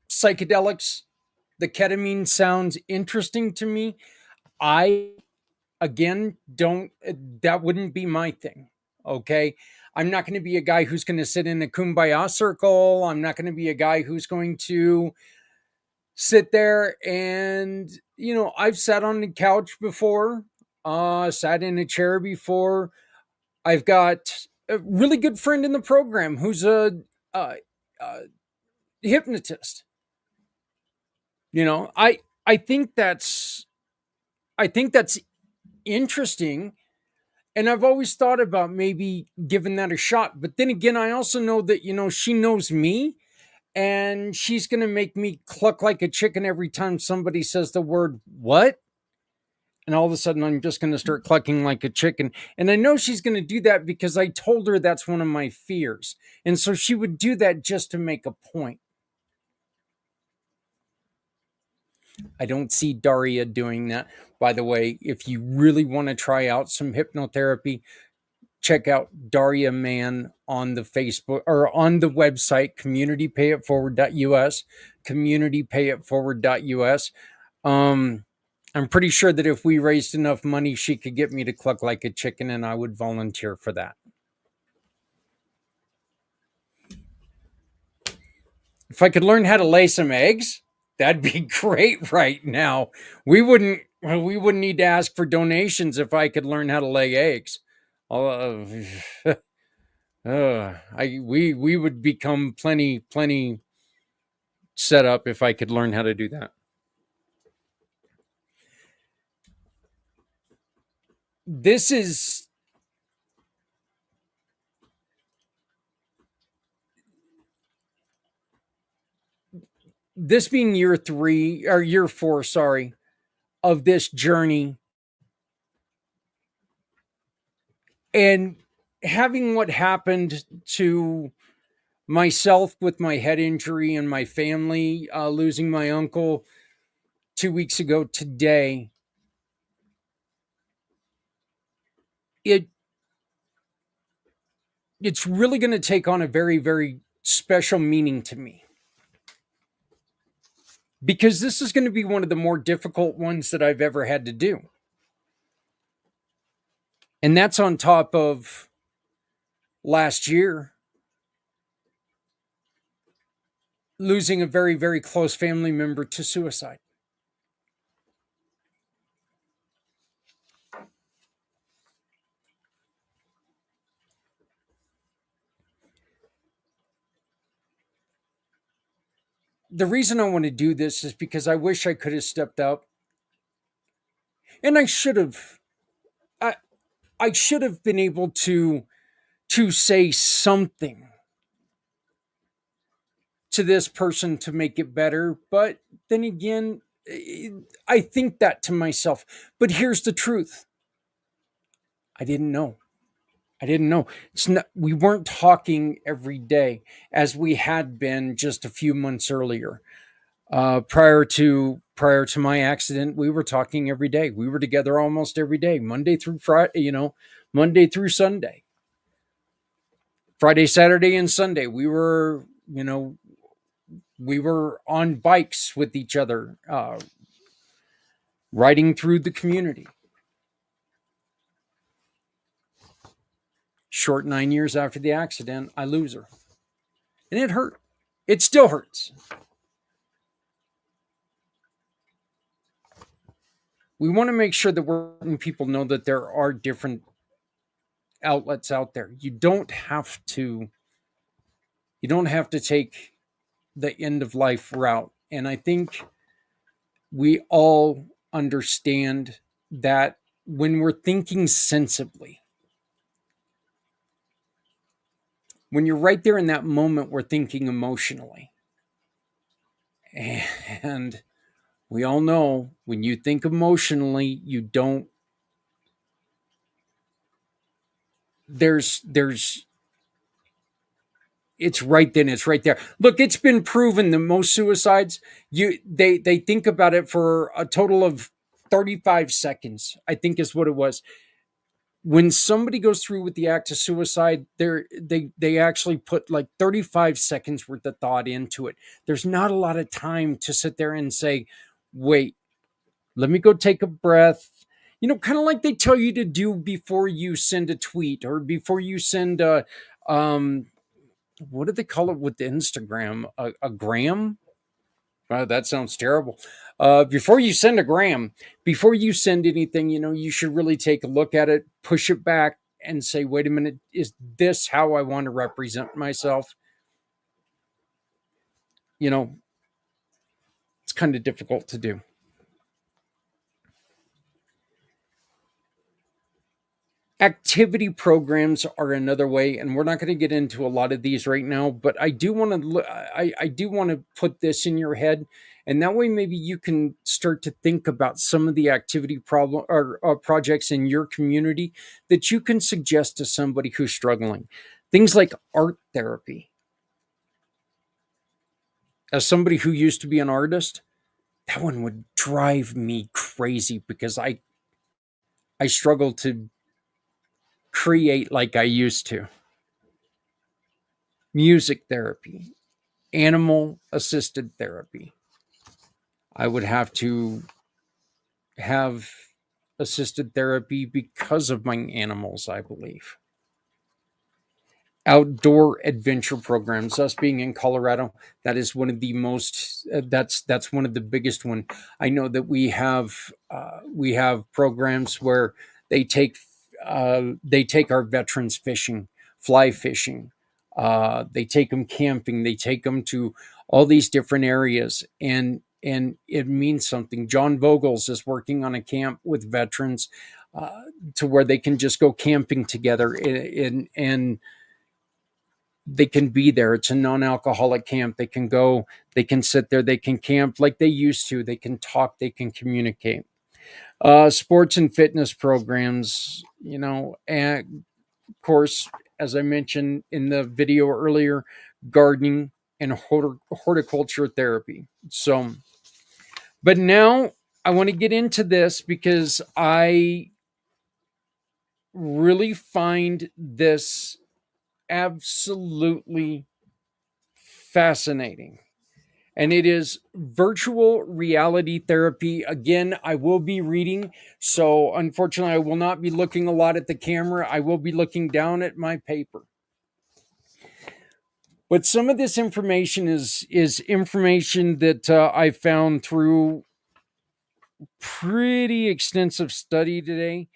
psychedelics, the ketamine, sounds interesting to me. Again, that wouldn't be my thing. Okay. I'm not going to be a guy who's going to sit in a kumbaya circle. I'm not going to be a guy who's going to sit there and, I've sat on the couch before, sat in a chair before. I've got a really good friend in the program who's a hypnotist. I think that's interesting. And I've always thought about maybe giving that a shot. But then again, I also know that, she knows me and she's going to make me cluck like a chicken every time somebody says the word what? And all of a sudden, I'm just going to start clucking like a chicken. And I know she's going to do that because I told her that's one of my fears. And so she would do that just to make a point. I don't see Daria doing that. By the way, if you really want to try out some hypnotherapy, check out Daria Mann on the Facebook or on the website, communitypayitforward.us, communitypayitforward.us. I'm pretty sure that if we raised enough money, she could get me to cluck like a chicken, and I would volunteer for that. If I could learn how to lay some eggs, that'd be great right now. We wouldn't need to ask for donations if I could learn how to lay eggs. We would become plenty set up if I could learn how to do that. This being year 4, of this journey, and having what happened to myself with my head injury and my family, losing my uncle 2 weeks ago today, it's really going to take on a very, very special meaning to me. Because this is going to be one of the more difficult ones that I've ever had to do. And that's on top of last year losing a very, very close family member to suicide. the reason I want to do this is because I wish I could have stepped up, and I should have. I I should have been able to say something to this person to make it better. But then again, I think that to myself. But here's the truth: I didn't know. I didn't know. It's not, we weren't talking every day as we had been just a few months earlier. Prior to my accident, we were talking every day. We were together almost every day, Monday through Friday. Monday through Sunday, Friday, Saturday, and Sunday. We were on bikes with each other, riding through the community. Short 9 years after the accident, I lose her, and it hurt. It still hurts. We want to make sure that we're letting people know that there are different outlets out there. You don't have to take the end of life route. And I think we all understand that when we're thinking sensibly, when you're right there in that moment, we're thinking emotionally. And we all know when you think emotionally, you don't, there's it's right then, it's right there. Look, it's been proven that most suicides, they think about it for a total of 35 seconds, I think is what it was. When somebody goes through with the act of suicide, they actually put like 35 seconds worth of thought into it. There's not a lot of time to sit there and say, wait, let me go take a breath. Kind of like they tell you to do before you send a tweet or before you send a what do they call it with the Instagram? A gram? That sounds terrible. Before you send a gram, before you send anything, you should really take a look at it, push it back, and say, wait a minute, is this how I want to represent myself? It's kind of difficult to do. Activity programs are another way, and we're not going to get into a lot of these right now, but I do want to I do want to put this in your head, and that way maybe you can start to think about some of the activity problem or projects in your community that you can suggest to somebody who's struggling. Things like art therapy. As somebody who used to be an artist, that one would drive me crazy because I struggle to create like I used to. Music therapy, animal assisted therapy. I would have to have assisted therapy because of my animals, I believe. Outdoor adventure programs, us being in Colorado, that is one of the most that's one of the biggest one. I know that we have programs where they take they take our veterans fishing, fly fishing, they take them camping, they take them to all these different areas, and it means something. John Vogels is working on a camp with veterans, to where they can just go camping together, and they can be there. It's a non-alcoholic camp. They can go, they can sit there, they can camp like they used to, they can talk, they can communicate. Sports and fitness programs, and of course, as I mentioned in the video earlier, gardening and horticulture therapy. So, but now I want to get into this because I really find this absolutely fascinating. And it is virtual reality therapy. Again, I will be reading. So, unfortunately, I will not be looking a lot at the camera. I will be looking down at my paper. But some of this information is information that I found through pretty extensive study today.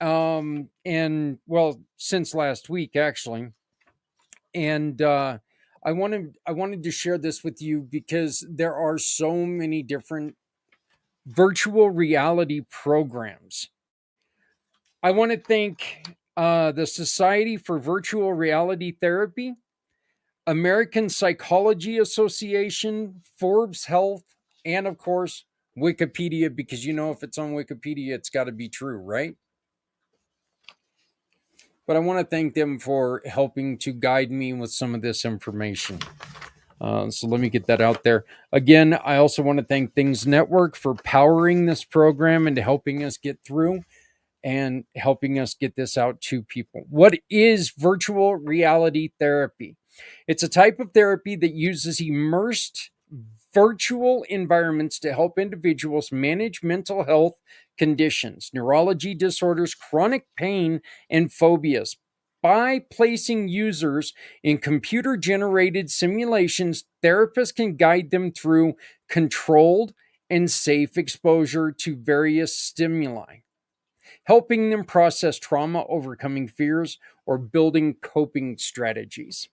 And well, since last week, actually. And I wanted to share this with you because there are so many different virtual reality programs. I want to thank the Society for Virtual Reality Therapy, American Psychology Association, Forbes Health, and of course, Wikipedia, because if it's on Wikipedia, it's got to be true, right? But I want to thank them for helping to guide me with some of this information. So let me get that out there. Again, I also want to thank Things Network for powering this program and helping us get through and helping us get this out to people. What is virtual reality therapy? It's a type of therapy that uses immersed virtual environments to help individuals manage mental health conditions, neurology disorders, chronic pain, and phobias. By placing users in computer generated simulations, therapists can guide them through controlled and safe exposure to various stimuli, helping them process trauma, overcoming fears, or building coping strategies.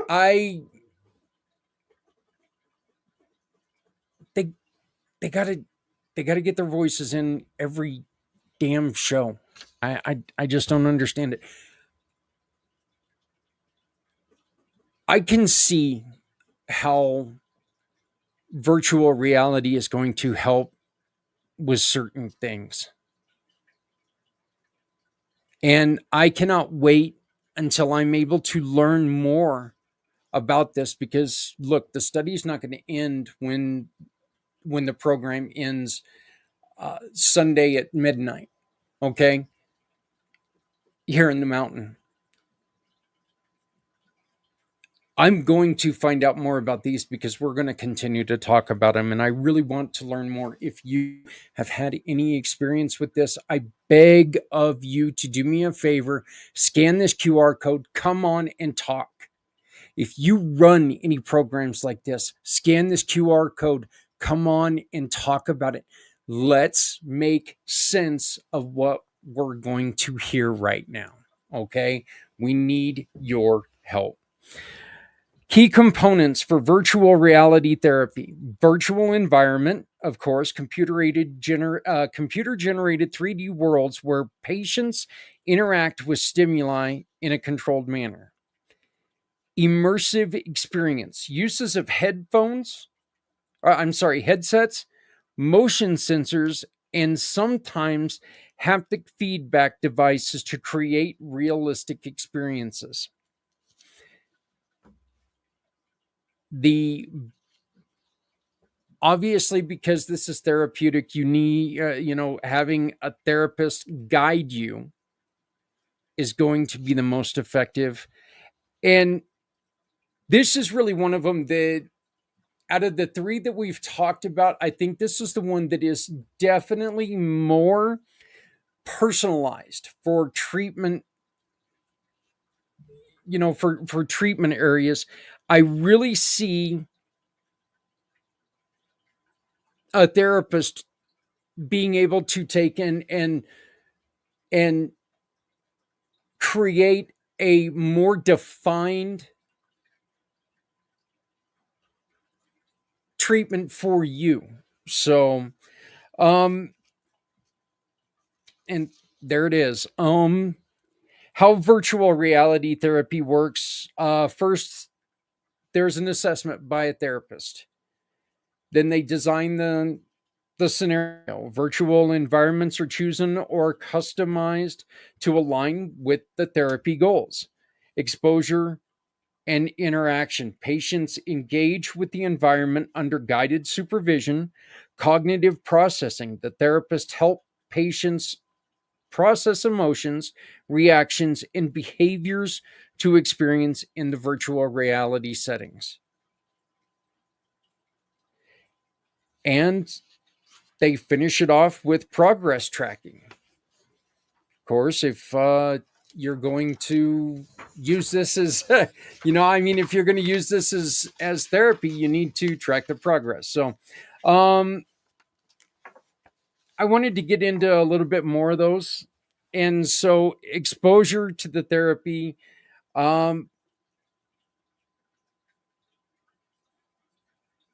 I they they gotta they gotta get their voices in every damn show. I just don't understand it. I can see how virtual reality is going to help with certain things. And I cannot wait until I'm able to learn more about this because look, the study is not going to end when the program ends Sunday at midnight. Okay, here in the mountain, I'm going to find out more about these because we're going to continue to talk about them. And I really want to learn more. If you have had any experience with this, I beg of you to do me a favor, scan this QR code, come on and talk. If you run any programs like this, scan this QR code, come on and talk about it. Let's make sense of what we're going to hear right now. Okay? We need your help. Key components for virtual reality therapy: virtual environment, of course, computer generated 3D worlds where patients interact with stimuli in a controlled manner. Immersive experience, uses of headsets, motion sensors, and sometimes haptic feedback devices to create realistic experiences. The Obviously, because this is therapeutic, you need having a therapist guide you is going to be the most effective. And this is really one of them that, out of the three that we've talked about, I think this is the one that is definitely more personalized for treatment, for treatment areas. I really see a therapist being able to take in and create a more defined treatment for you. So, um, and there it is. How virtual reality therapy works. First, there's an assessment by a therapist. Then they design the scenario. Virtual environments are chosen or customized to align with the therapy goals. Exposure and interaction. Patients engage with the environment under guided supervision. Cognitive processing. The therapist help patients process emotions, reactions, and behaviors to experience in the virtual reality settings. And they finish it off with progress tracking. Of course, if you're going to use this as, if you're going to use this as therapy, you need to track the progress. So, I wanted to get into a little bit more of those. And so, exposure to the therapy, Um,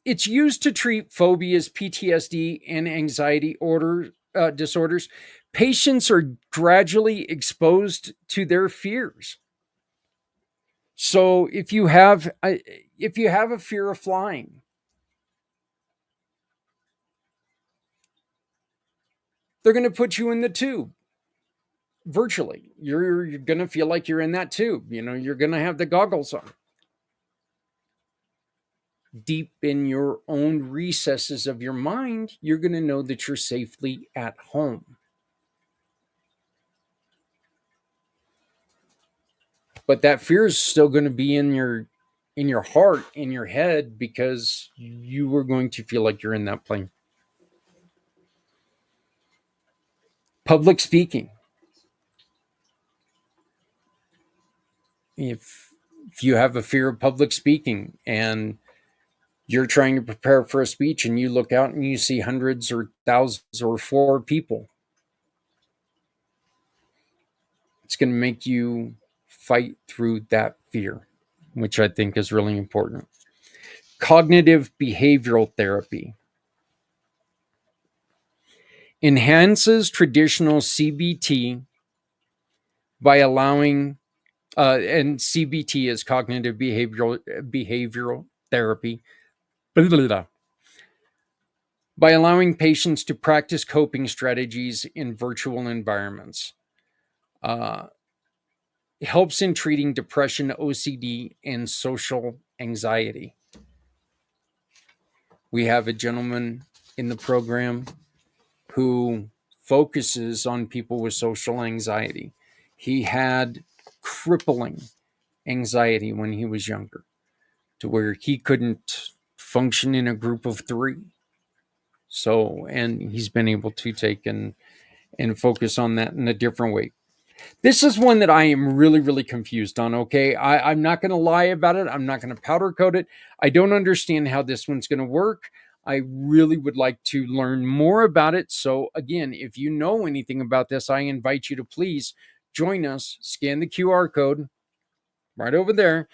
it's used to treat phobias, PTSD, and anxiety disorders. Patients are gradually exposed to their fears. So if you have a fear of flying, they're going to put you in the tube virtually. You're going to feel like you're in that tube. You're going to have the goggles on. Deep in your own recesses of your mind, you're going to know that you're safely at home. But that fear is still going to be in your heart, in your head, because you were going to feel like you're in that plane. Public speaking. If you have a fear of public speaking and you're trying to prepare for a speech and you look out and you see hundreds or thousands or 4 people, it's going to make you fight through that fear, which I think is really important. Cognitive behavioral therapy enhances traditional CBT by allowing, and CBT is cognitive behavioral therapy, blah, blah, blah, by allowing patients to practice coping strategies in virtual environments. Helps in treating depression, OCD, and social anxiety. We have a gentleman in the program who focuses on people with social anxiety. He had crippling anxiety when he was younger, to where he couldn't function in a group of 3. So, and he's been able to take and focus on that in a different way. This is one that I am really, really confused on. Okay. I'm not going to lie about it. I'm not going to powder coat it. I don't understand how this one's going to work. I really would like to learn more about it. So again, if you know anything about this, I invite you to please join us, scan the QR code right over there,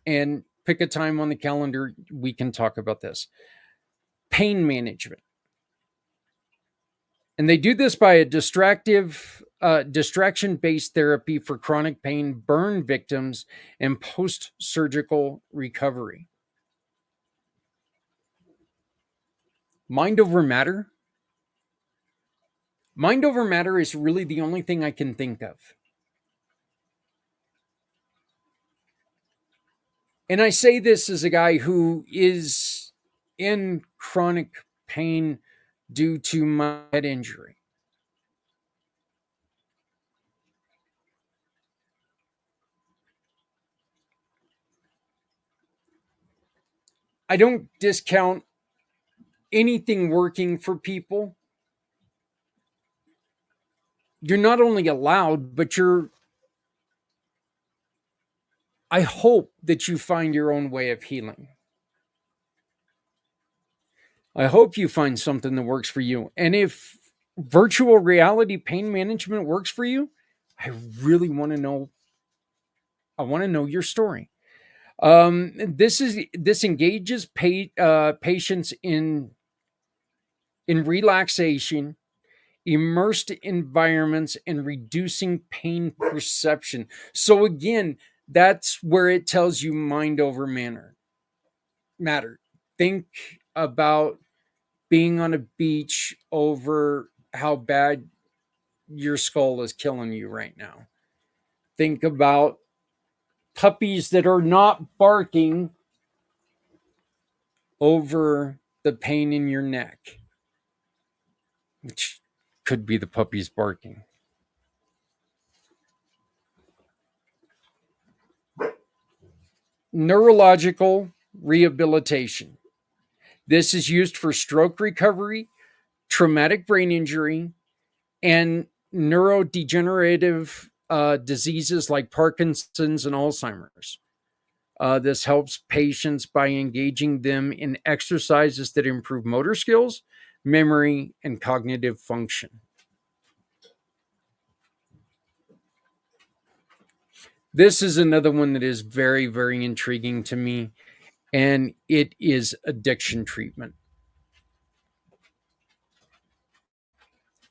and pick a time on the calendar. We can talk about this. Pain management. And they do this by a distraction-based therapy for chronic pain, burn victims, and post-surgical recovery. Mind over matter? Mind over matter is really the only thing I can think of. And I say this as a guy who is in chronic pain due to my head injury. I don't discount anything working for people. You're not only allowed, but I hope that you find your own way of healing. I hope you find something that works for you. And if virtual reality pain management works for you, I really want to know. I want to know your story. This engages patients in relaxation, immersed environments, and reducing pain perception. So again, that's where it tells you mind over matter. Think about being on a beach over how bad your skull is killing you right now. Think about puppies that are not barking over the pain in your neck, which could be the puppies barking. Neurological rehabilitation. This is used for stroke recovery, traumatic brain injury, and neurodegenerative diseases like Parkinson's and Alzheimer's. This helps patients by engaging them in exercises that improve motor skills, memory, and cognitive function. This is another one that is very, very intriguing to me, and it is addiction treatment.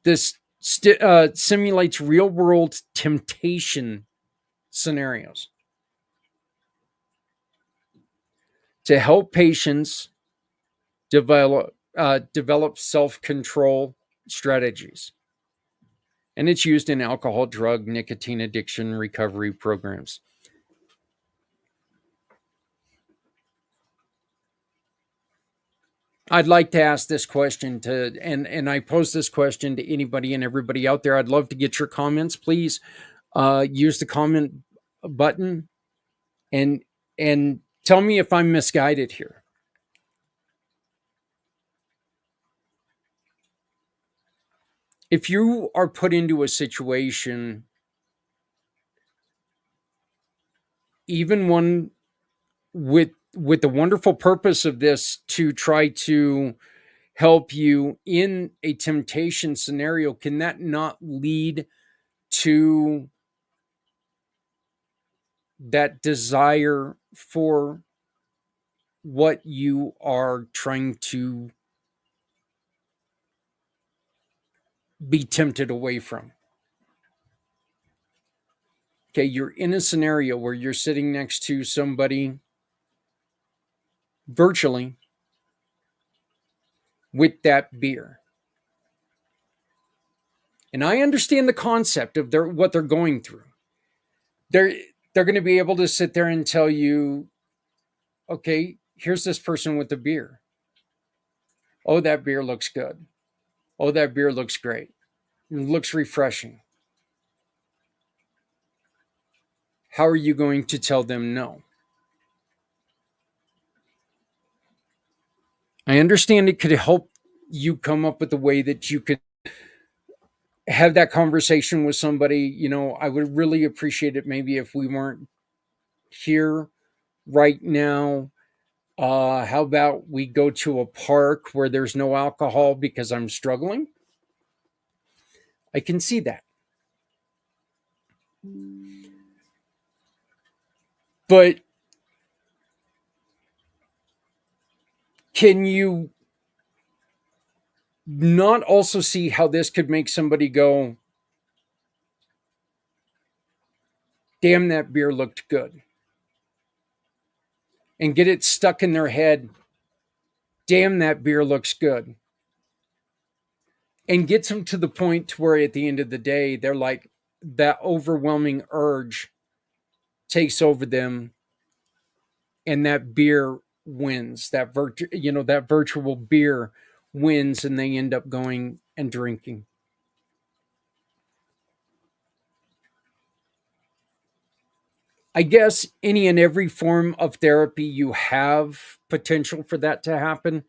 This simulates real world temptation scenarios to help patients develop self control strategies. And it's used in alcohol, drug, nicotine addiction recovery programs. I'd like to ask this question and I pose this question to anybody and everybody out there. I'd love to get your comments. Please use the comment button and tell me if I'm misguided here. If you are put into a situation, even one with the wonderful purpose of this to try to help you in a temptation scenario, can that not lead to that desire for what you are trying to be tempted away from? Okay, you're in a scenario where you're sitting next to somebody virtually with that beer. And I understand the concept of what they're going through. They're going to be able to sit there and tell you, okay, here's this person with the beer. Oh, that beer looks good. Oh, that beer looks great. It looks refreshing. How are you going to tell them no? I understand it could help you come up with a way that you could have that conversation with somebody. You know, I would really appreciate it maybe if we weren't here right now. How about we go to a park where there's no alcohol because I'm struggling? I can see that. But can you not also see how this could make somebody go, damn, that beer looked good? And get it stuck in their head, damn, that beer looks good. And gets them to the point where at the end of the day, they're like, that overwhelming urge takes over them, and that beer wins. That that virtual beer wins, and they end up going and drinking. I guess any and every form of therapy, you have potential for that to happen.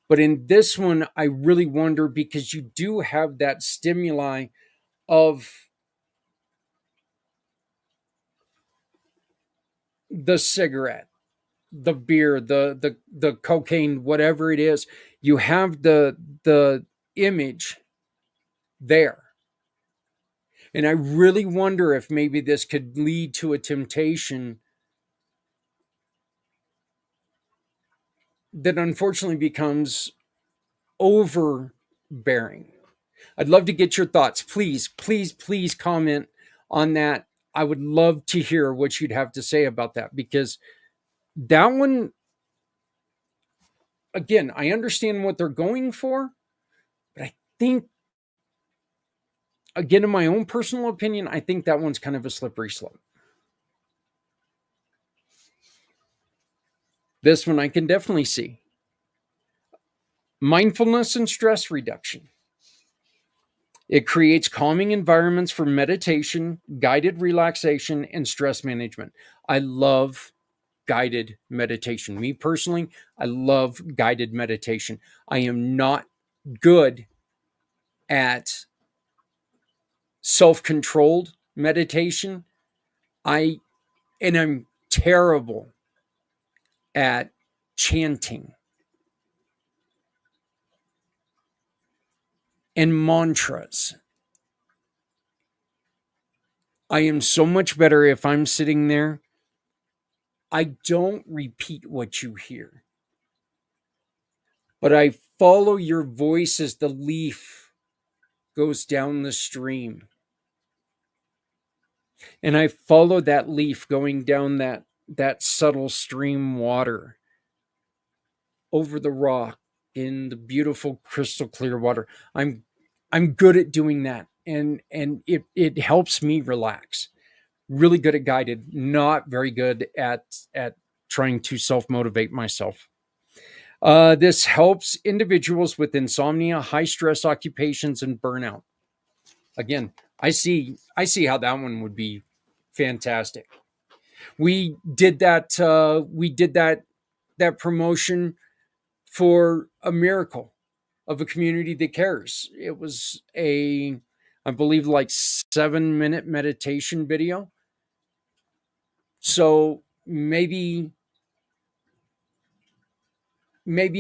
But in this one, I really wonder, because you do have that stimuli of the cigarette, the beer, the cocaine, whatever it is. You have the image there. And I really wonder if maybe this could lead to a temptation that unfortunately becomes overbearing. I'd love to get your thoughts. Please, please, please comment on that. I would love to hear what you'd have to say about that, because that one, again, I understand what they're going for, but I think, again, in my own personal opinion, I think that one's kind of a slippery slope. This one I can definitely see. Mindfulness and stress reduction. It creates calming environments for meditation, guided relaxation, and stress management. I love guided meditation. Me personally, I love guided meditation. I am not good at self-controlled meditation. I'm terrible at chanting and mantras. I am so much better if I'm sitting there. I don't repeat what you hear, but I follow your voice as the leaf goes down the stream. And I follow that leaf going down that subtle stream water over the rock in the beautiful crystal clear water. I'm good at doing that, and it helps me relax. Really good at guided, not very good at trying to self motivate myself. This helps individuals with insomnia, high stress occupations, and burnout. Again, I see how that one would be fantastic. We did that promotion for a miracle of a community that cares. It was I believe, like 7-minute meditation video. So maybe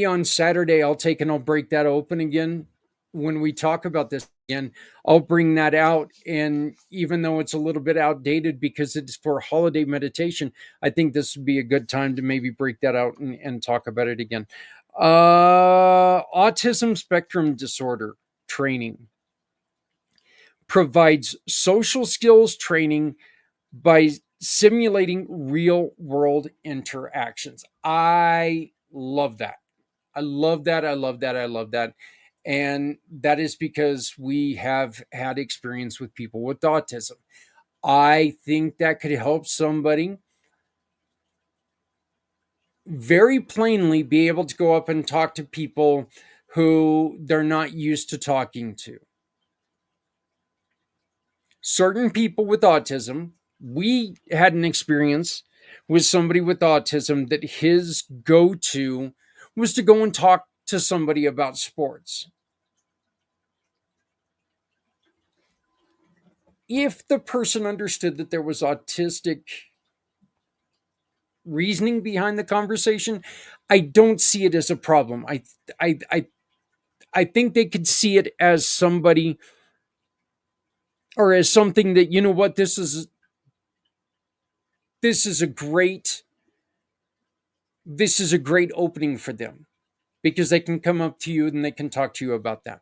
on Saturday I'll take and I'll break that open again. When we talk about this again, I'll bring that out. And even though it's a little bit outdated because it's for holiday meditation, I think this would be a good time to maybe break that out and talk about it again. Autism spectrum disorder training provides social skills training by simulating real world interactions. I love that. I love that. I love that. I love that. And that is because we have had experience with people with autism. I think that could help somebody very plainly be able to go up and talk to people who they're not used to talking to. Certain people with autism, we had an experience with somebody with autism that his go to was to go and talk to somebody about sports. If the person understood that there was autistic reasoning behind the conversation, I don't see it as a problem. I I I think they could see it as somebody or as something that, you know what, this is a great this is a great opening for them because they can come up to you and they can talk to you about that.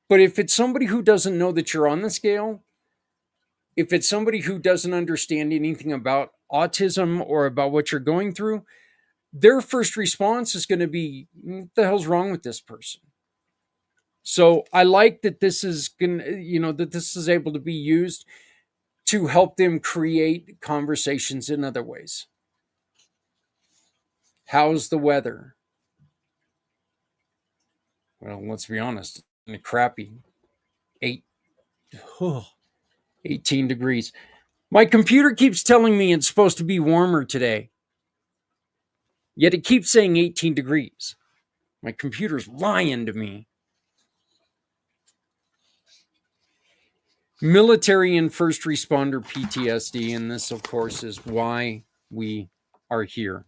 But if it's somebody who doesn't know that you're on the scale, if it's somebody who doesn't understand anything about autism or about what you're going through, their first response is going to be, what the hell's wrong with this person? So I like that this is going to, that this is able to be used to help them create conversations in other ways. How's the weather? Well, let's be honest, in a crappy 8, 18 degrees. My computer keeps telling me it's supposed to be warmer today, yet it keeps saying 18 degrees. My computer's lying to me. Military and first responder PTSD, and this, of course, is why we are here.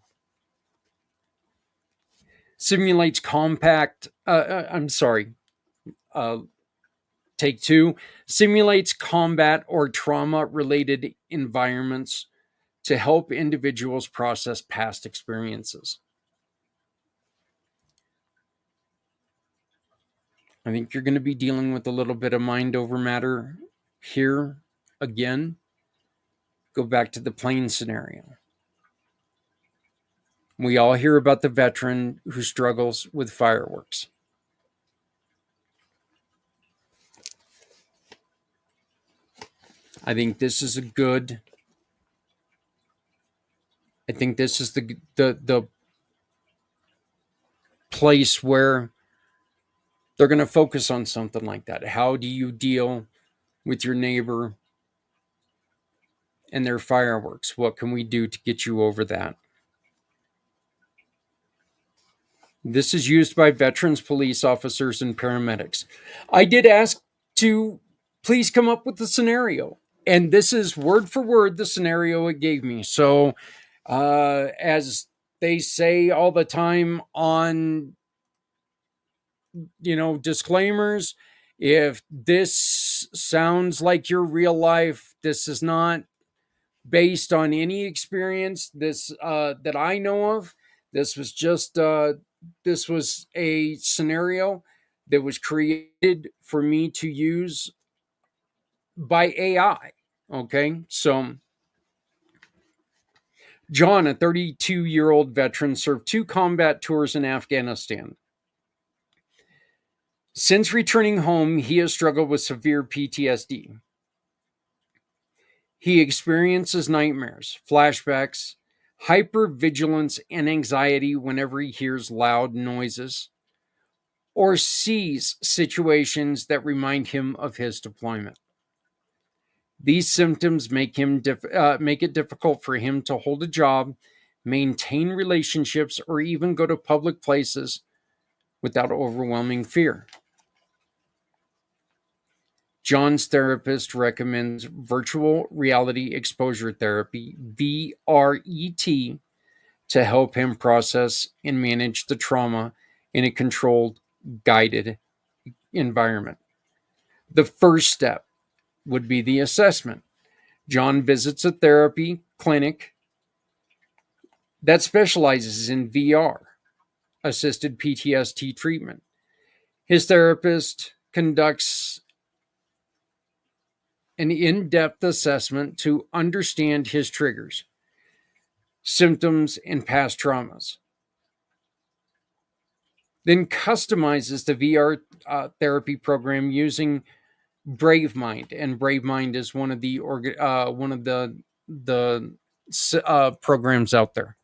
Simulates take two. Simulates combat or trauma related environments to help individuals process past experiences. I think you're going to be dealing with a little bit of mind over matter here again. Go back to the plane scenario. We all hear about the veteran who struggles with fireworks. I think this is the place where they're going to focus on something like that. How do you deal with your neighbor and their fireworks? What can we do to get you over that? This is used by veterans, police officers, and paramedics. I did ask to please come up with the scenario, and this is word for word the scenario it gave me. So, as they say all the time on, disclaimers, if this sounds like your real life. This is not based on any experience that I know of. This was just this was a scenario that was created for me to use by AI. Okay, so John, a 32-year-old veteran, served 2 combat tours in Afghanistan. Since returning home, he has struggled with severe PTSD. He experiences nightmares, flashbacks, hypervigilance, and anxiety whenever he hears loud noises or sees situations that remind him of his deployment. These symptoms make it difficult for him to hold a job, maintain relationships, or even go to public places without overwhelming fear. John's therapist recommends virtual reality exposure therapy, VRET, to help him process and manage the trauma in a controlled, guided environment. The first step would be the assessment. John visits a therapy clinic that specializes in VR, assisted PTSD treatment. His therapist conducts an in-depth assessment to understand his triggers, symptoms, and past traumas. Then customizes the VR therapy program using BraveMind, and BraveMind is one of the programs out there.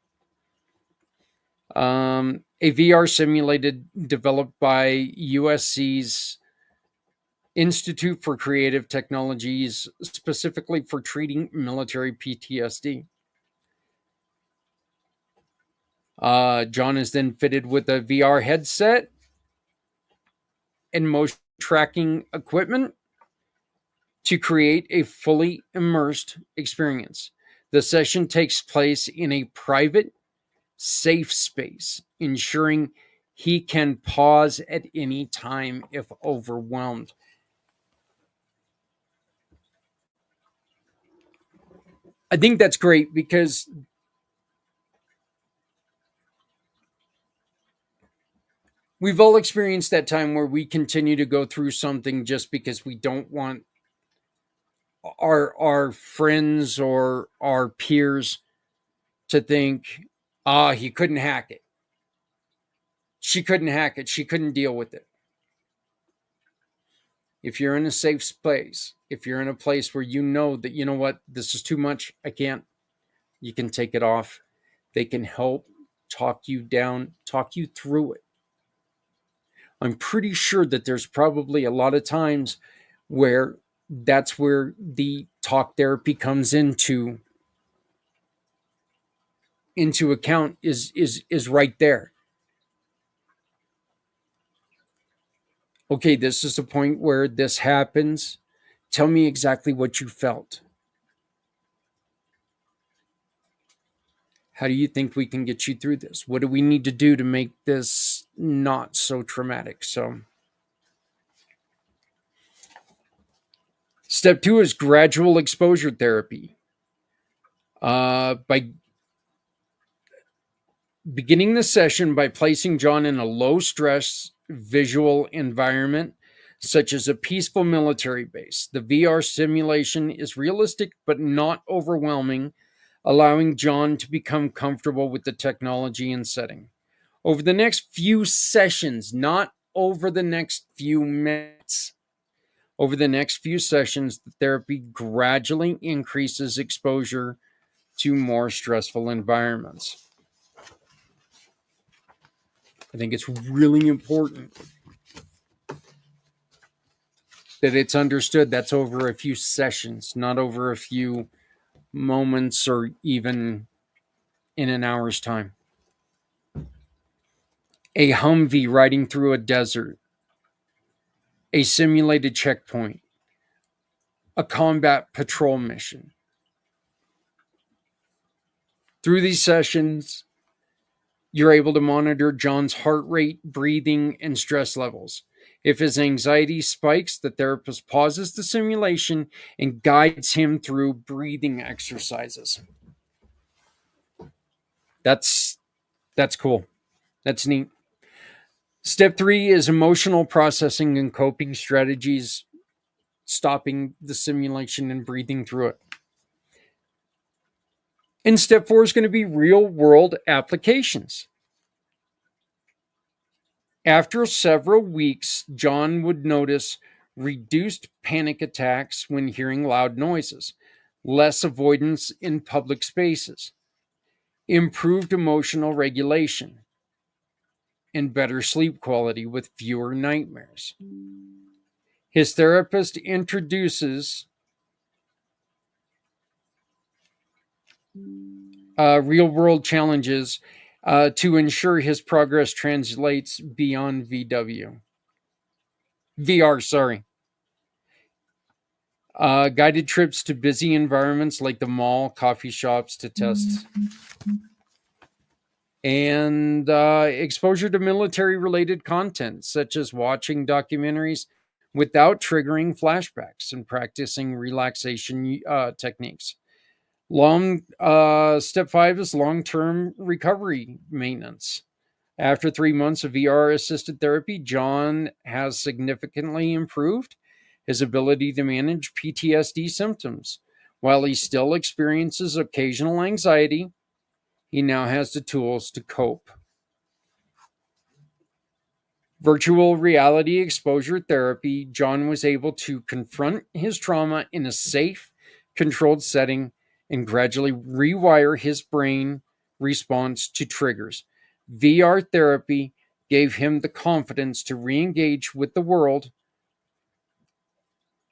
A VR simulated developed by USC's Institute for Creative Technologies, specifically for treating military PTSD. John is then fitted with a VR headset and motion tracking equipment to create a fully immersed experience. The session takes place in a private, safe space, ensuring he can pause at any time if overwhelmed. I think that's great because we've all experienced that time where we continue to go through something just because we don't want our friends or our peers to think, he couldn't hack it. She couldn't hack it. She couldn't deal with it. If you're in a safe space, if you're in a place where you know that, you know what, this is too much, I can't, you can take it off. They can help talk you down, talk you through it. I'm pretty sure that there's probably a lot of times where that's where the talk therapy comes into account is right there. Okay, this is the point where this happens. Tell me exactly what you felt. How do you think we can get you through this? What do we need to do to make this not so traumatic? So, step 2 is gradual exposure therapy. By beginning the session by placing John in a low stress visual environment, such as a peaceful military base. The VR simulation is realistic but not overwhelming, allowing John to become comfortable with the technology and setting. Over the next few sessions, not over the next few minutes, over the next few sessions, the therapy gradually increases exposure to more stressful environments. I think it's really important that it's understood that's over a few sessions, not over a few moments or even in an hour's time. A Humvee riding through a desert, a simulated checkpoint, a combat patrol mission. Through these sessions, you're able to monitor John's heart rate, breathing, and stress levels. If his anxiety spikes, the therapist pauses the simulation and guides him through breathing exercises. That's cool. That's neat. Step 3 is emotional processing and coping strategies, stopping the simulation and breathing through it. And step 4 is going to be real world applications. After several weeks, John would notice reduced panic attacks when hearing loud noises, less avoidance in public spaces, improved emotional regulation, and better sleep quality with fewer nightmares. His therapist introduces real world challenges to ensure his progress translates beyond VR, sorry. Guided trips to busy environments like the mall, coffee shops to test, and exposure to military related content, such as watching documentaries without triggering flashbacks and practicing relaxation techniques. Step 5 is long-term recovery maintenance. After 3 months of VR-assisted therapy, John has significantly improved his ability to manage PTSD symptoms. While he still experiences occasional anxiety, he now has the tools to cope. Virtual reality exposure therapy, John was able to confront his trauma in a safe, controlled setting and gradually rewire his brain response to triggers. VR therapy gave him the confidence to re-engage with the world,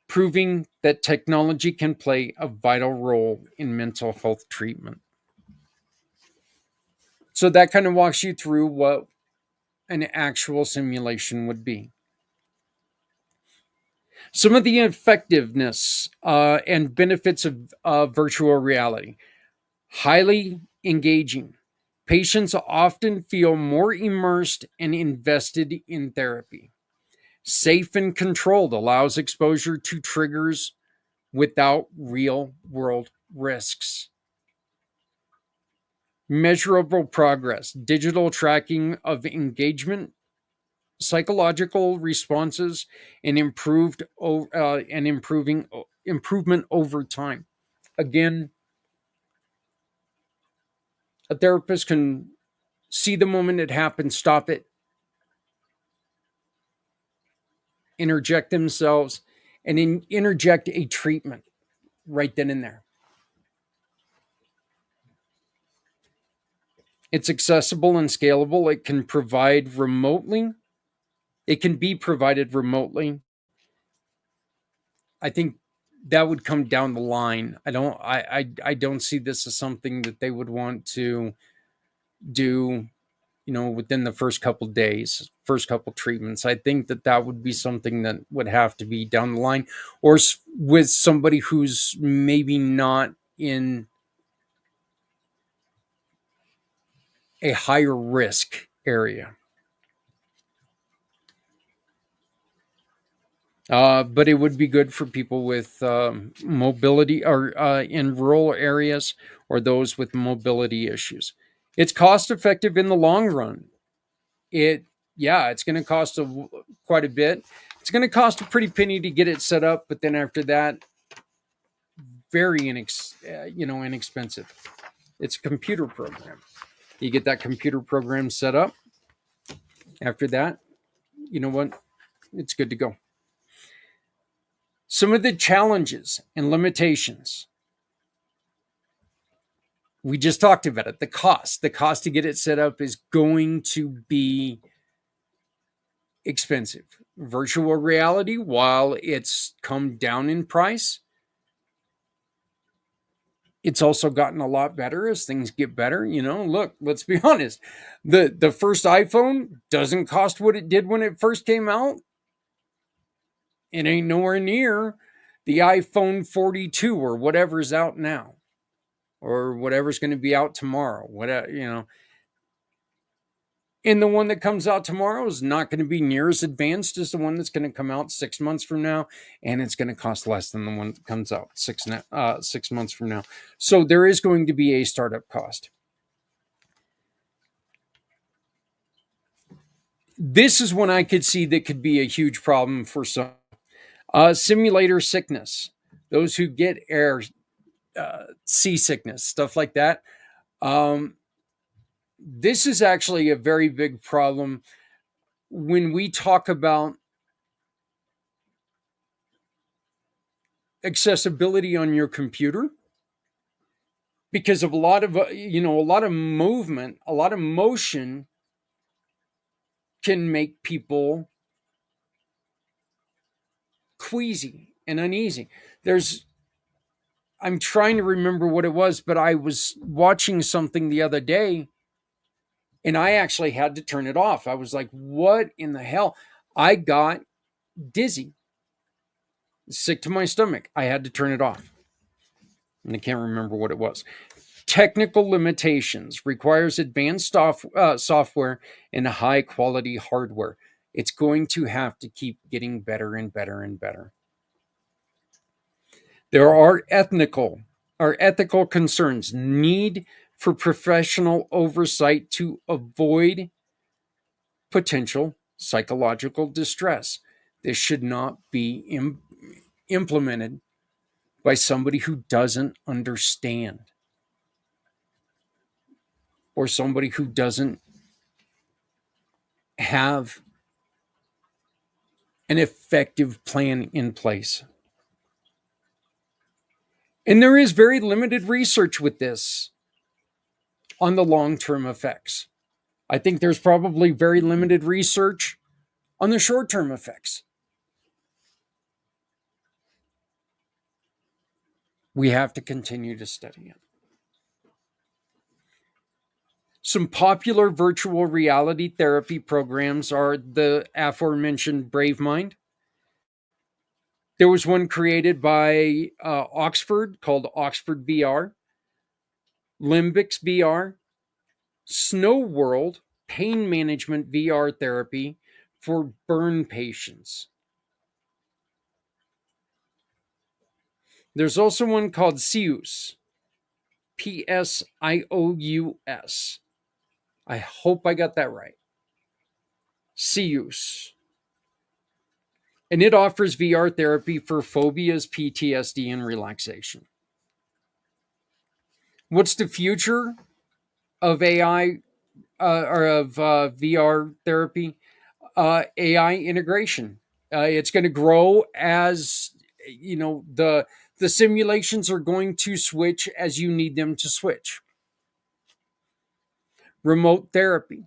proving that technology can play a vital role in mental health treatment. So that kind of walks you through what an actual simulation would be. Some of the effectiveness and benefits of virtual reality: highly engaging. Patients often feel more immersed and invested in therapy. Safe and controlled, allows exposure to triggers without real world risks. Measurable progress, digital tracking of engagement, psychological responses, and improvement over time. Again, a therapist can see the moment it happens, stop it, interject themselves, and interject a treatment right then and there. It's accessible and scalable. It can provide remotely. It can be provided remotely. I think that would come down the line. I don't see this as something that they would want to do, within the first couple days, first couple treatments. I think that would be something that would have to be down the line, or with somebody who's maybe not in a higher risk area. But it would be good for people with mobility, or in rural areas, or those with mobility issues. It's cost effective in the long run. It's going to cost quite a bit. It's going to cost a pretty penny to get it set up, but then after that, very inexpensive. It's a computer program. You get that computer program set up. After that, you know what? It's good to go. Some of the challenges and limitations. We just talked about it. The cost to get it set up is going to be expensive. Virtual reality, while it's come down in price, it's also gotten a lot better as things get better. Look, let's be honest. The first iPhone doesn't cost what it did when it first came out. It ain't nowhere near the iPhone 42 or whatever's out now, or whatever's going to be out tomorrow. Whatever, And the one that comes out tomorrow is not going to be near as advanced as the one that's going to come out 6 months from now, and it's going to cost less than the one that comes out 6 months from now. So there is going to be a startup cost. This is one I could see that could be a huge problem for some. Simulator sickness, those who get seasickness, stuff like that. This is actually a very big problem when we talk about accessibility on your computer, because of a lot of movement, a lot of motion can make people queasy and uneasy. I'm trying to remember what it was, but I was watching something the other day and I actually had to turn it off. I was like, what in the hell? I got dizzy, sick to my stomach. I had to turn it off. And I can't remember what it was. Technical limitations, requires advanced software and high quality hardware. It's going to have to keep getting better and better and better. There are ethical concerns, need for professional oversight to avoid potential psychological distress. This should not be implemented by somebody who doesn't understand, or somebody who doesn't have an effective plan in place. And there is very limited research with this on the long-term effects. I think there's probably very limited research on the short-term effects. We have to continue to study it. Some popular virtual reality therapy programs are the aforementioned BraveMind. There was one created by Oxford called Oxford VR, Limbix VR, Snow World pain management VR therapy for burn patients. There's also one called Psious, Psious. I hope I got that right. Psious. And it offers VR therapy for phobias, PTSD, and relaxation. What's the future of AI or of VR therapy? AI integration. It's going to grow as the simulations are going to switch as you need them to switch. Remote therapy,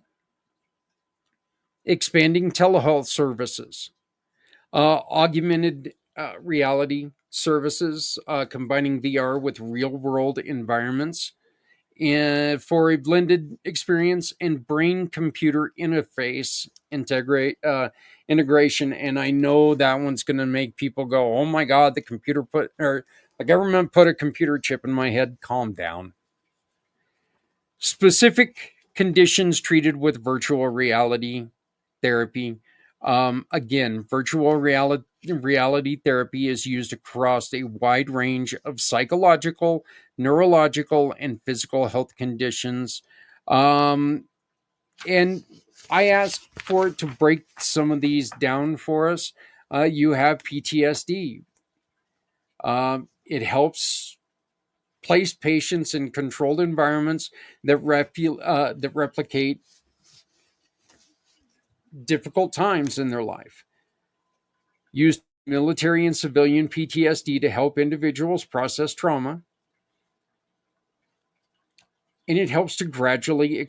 expanding telehealth services, augmented reality services, combining VR with real world environments, and for a blended experience, and brain computer interface integration. And I know that one's going to make people go, oh my God, the government put a computer chip in my head. Calm down. Specific conditions treated with virtual reality therapy. Again, virtual reality therapy is used across a wide range of psychological, neurological, and physical health conditions. And I asked for it to break some of these down for us. You have PTSD. It helps place patients in controlled environments that replicate difficult times in their life. Used military and civilian PTSD to help individuals process trauma. And it helps to gradually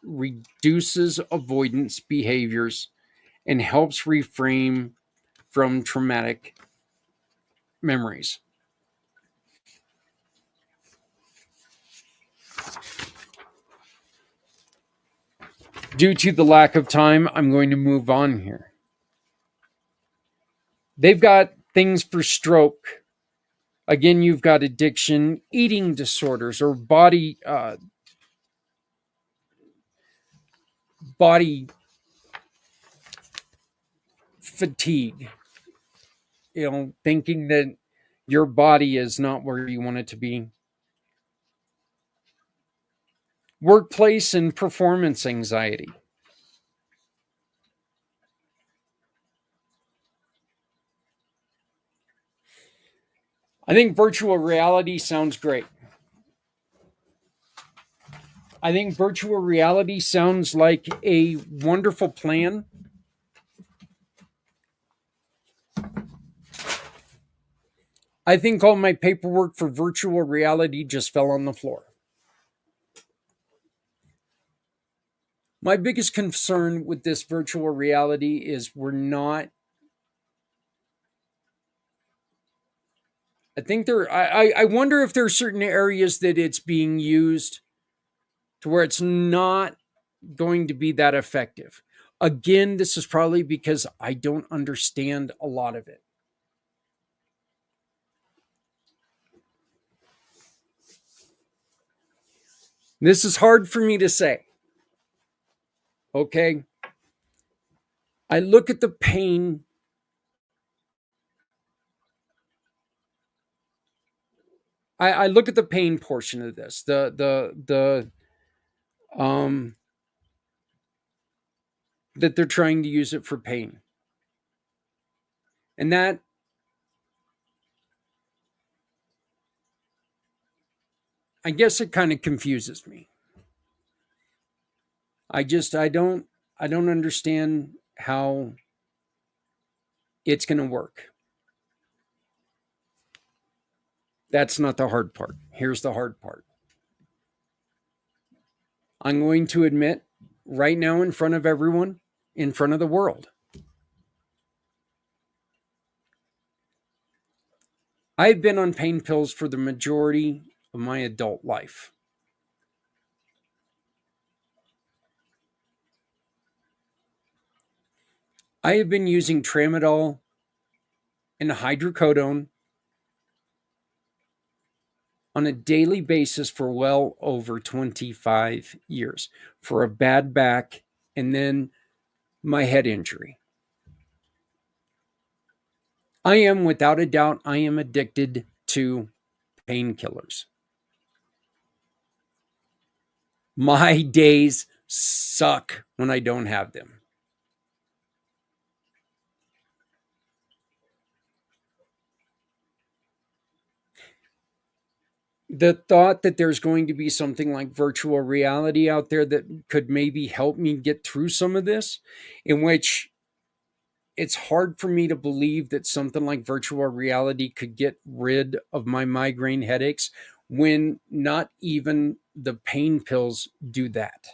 reduces avoidance behaviors, and helps reframe from traumatic memories. Due to the lack of time, I'm going to move on here. They've got things for stroke. Again, you've got addiction, eating disorders, or body body fatigue, thinking that your body is not where you want it to be. Workplace and performance anxiety. I think virtual reality sounds great. I think virtual reality sounds like a wonderful plan. I think all my paperwork for virtual reality just fell on the floor. My biggest concern with this virtual reality is I wonder if there are certain areas that it's being used to where it's not going to be that effective. Again, this is probably because I don't understand a lot of it. This is hard for me to say. Okay. I look at the pain. I look at the pain portion of this. Um that they're trying to use it for pain. And that I guess it kind of confuses me. I don't understand how it's going to work. That's not the hard part. Here's the hard part. I'm going to admit right now in front of everyone, in front of the world, I've been on pain pills for the majority of my adult life. I have been using tramadol and hydrocodone on a daily basis for well over 25 years for a bad back and then my head injury. I am, without a doubt, I am addicted to painkillers. My days suck when I don't have them. The thought that there's going to be something like virtual reality out there that could maybe help me get through some of this, in which it's hard for me to believe that something like virtual reality could get rid of my migraine headaches when not even the pain pills do that.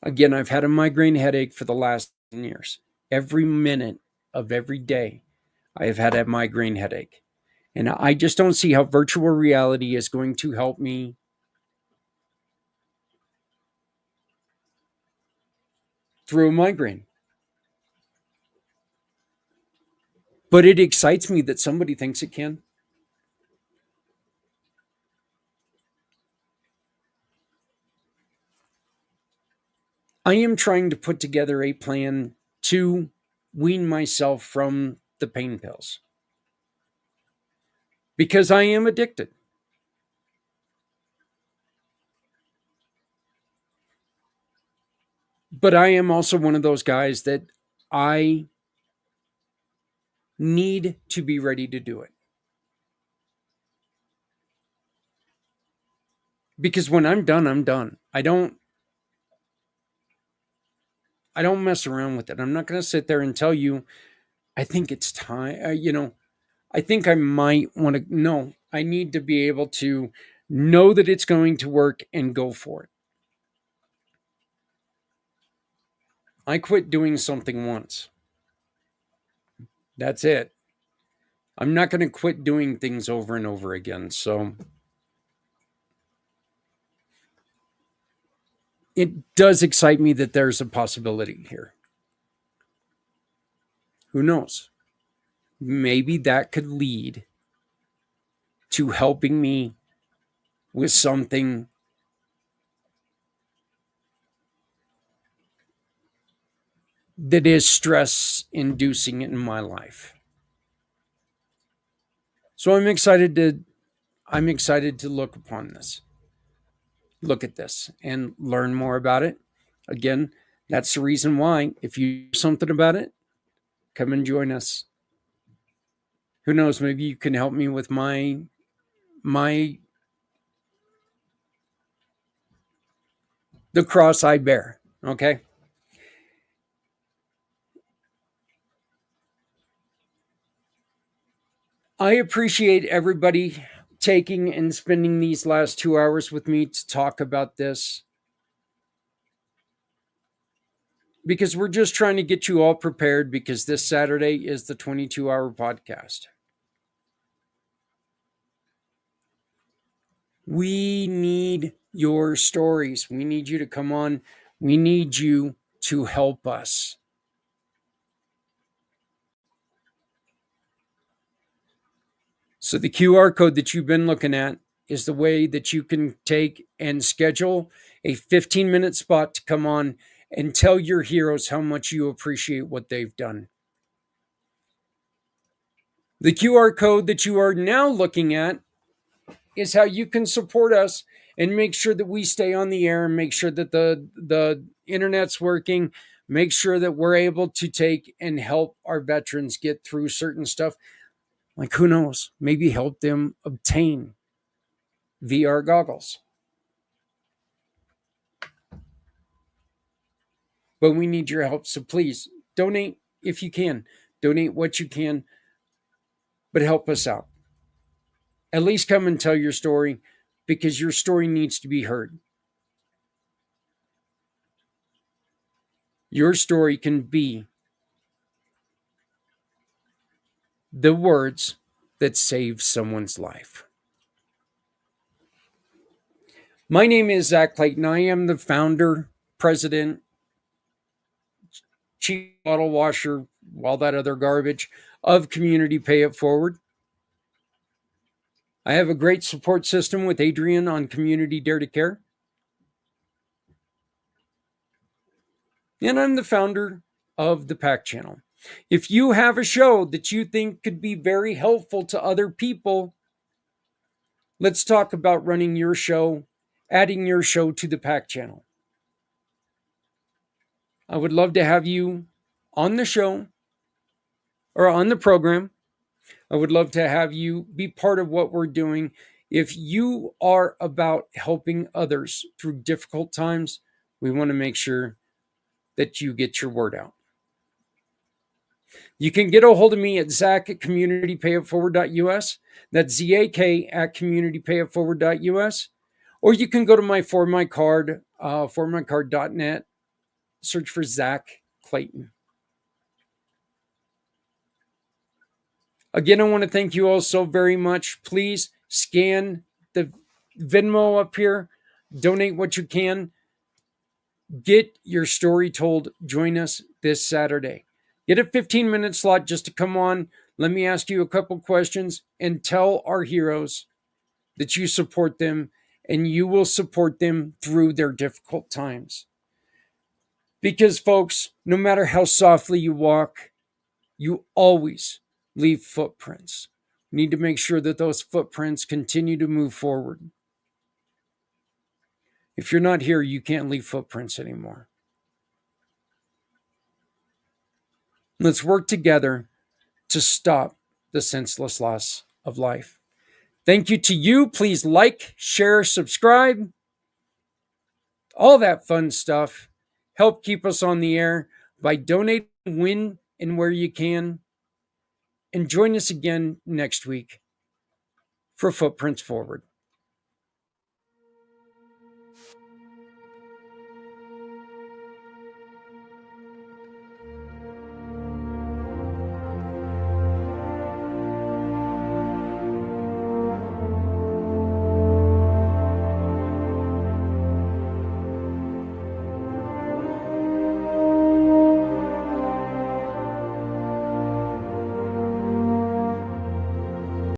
Again, I've had a migraine headache for the last 10 years. Every minute of every day, I have had a migraine headache. And I just don't see how virtual reality is going to help me through a migraine. But it excites me that somebody thinks it can. I am trying to put together a plan to wean myself from the pain pills because I am addicted. But I am also one of those guys that I need to be ready to do it. Because when I'm done, I'm done. I don't mess around with it. I'm not going to sit there and tell you, I think it's time. I think I might want to. No, I need to be able to know that it's going to work and go for it. I quit doing something once. That's it. I'm not going to quit doing things over and over again. So it does excite me that there's a possibility here. Who knows? Maybe that could lead to helping me with something that is stress inducing in my life. So I'm excited to look at this and learn more about it. Again, that's the reason why, if you do something about it, come and join us. Who knows, maybe you can help me with my the cross I bear. Okay. I appreciate everybody taking and spending these last 2 hours with me to talk about this, because we're just trying to get you all prepared, because this Saturday is the 22-hour podcast. We need your stories. We need you to come on. We need you to help us. So the QR code that you've been looking at is the way that you can take and schedule a 15-minute spot to come on and tell your heroes how much you appreciate what they've done. The QR code that you are now looking at is how you can support us and make sure that we stay on the air, and make sure that the internet's working, make sure that we're able to take and help our veterans get through certain stuff. Like, who knows, maybe help them obtain VR goggles. But we need your help. So please donate if you can. Donate what you can, but help us out. At least come and tell your story, because your story needs to be heard. Your story can be the words that save someone's life. My name is Zak Clayton. I am the founder, president, chief bottle washer, all that other garbage of Community Pay It Forward. I have a great support system with Adrian on Community Dare to Care. And I'm the founder of the PAC channel. If you have a show that you think could be very helpful to other people, let's talk about running your show, adding your show to the PAC channel. I would love to have you on the show or on the program. I would love to have you be part of what we're doing. If you are about helping others through difficult times, we want to make sure that you get your word out. You can get a hold of me at Zak at communitypayitforward.us. That's ZAK at communitypayitforward.us. Or you can go to my For My Card, formycard.net, search for Zak Clayton. Again, I want to thank you all so very much. Please scan the Venmo up here. Donate what you can. Get your story told. Join us this Saturday. Get a 15-minute slot just to come on. Let me ask you a couple questions and tell our heroes that you support them, and you will support them through their difficult times. Because, folks, no matter how softly you walk, you always leave footprints. You need to make sure that those footprints continue to move forward. If you're not here, you can't leave footprints anymore. Let's work together to stop the senseless loss of life. Thank you to you. Please like, share, subscribe, all that fun stuff. Help keep us on the air by donating when and where you can. And join us again next week for Footprints Forward.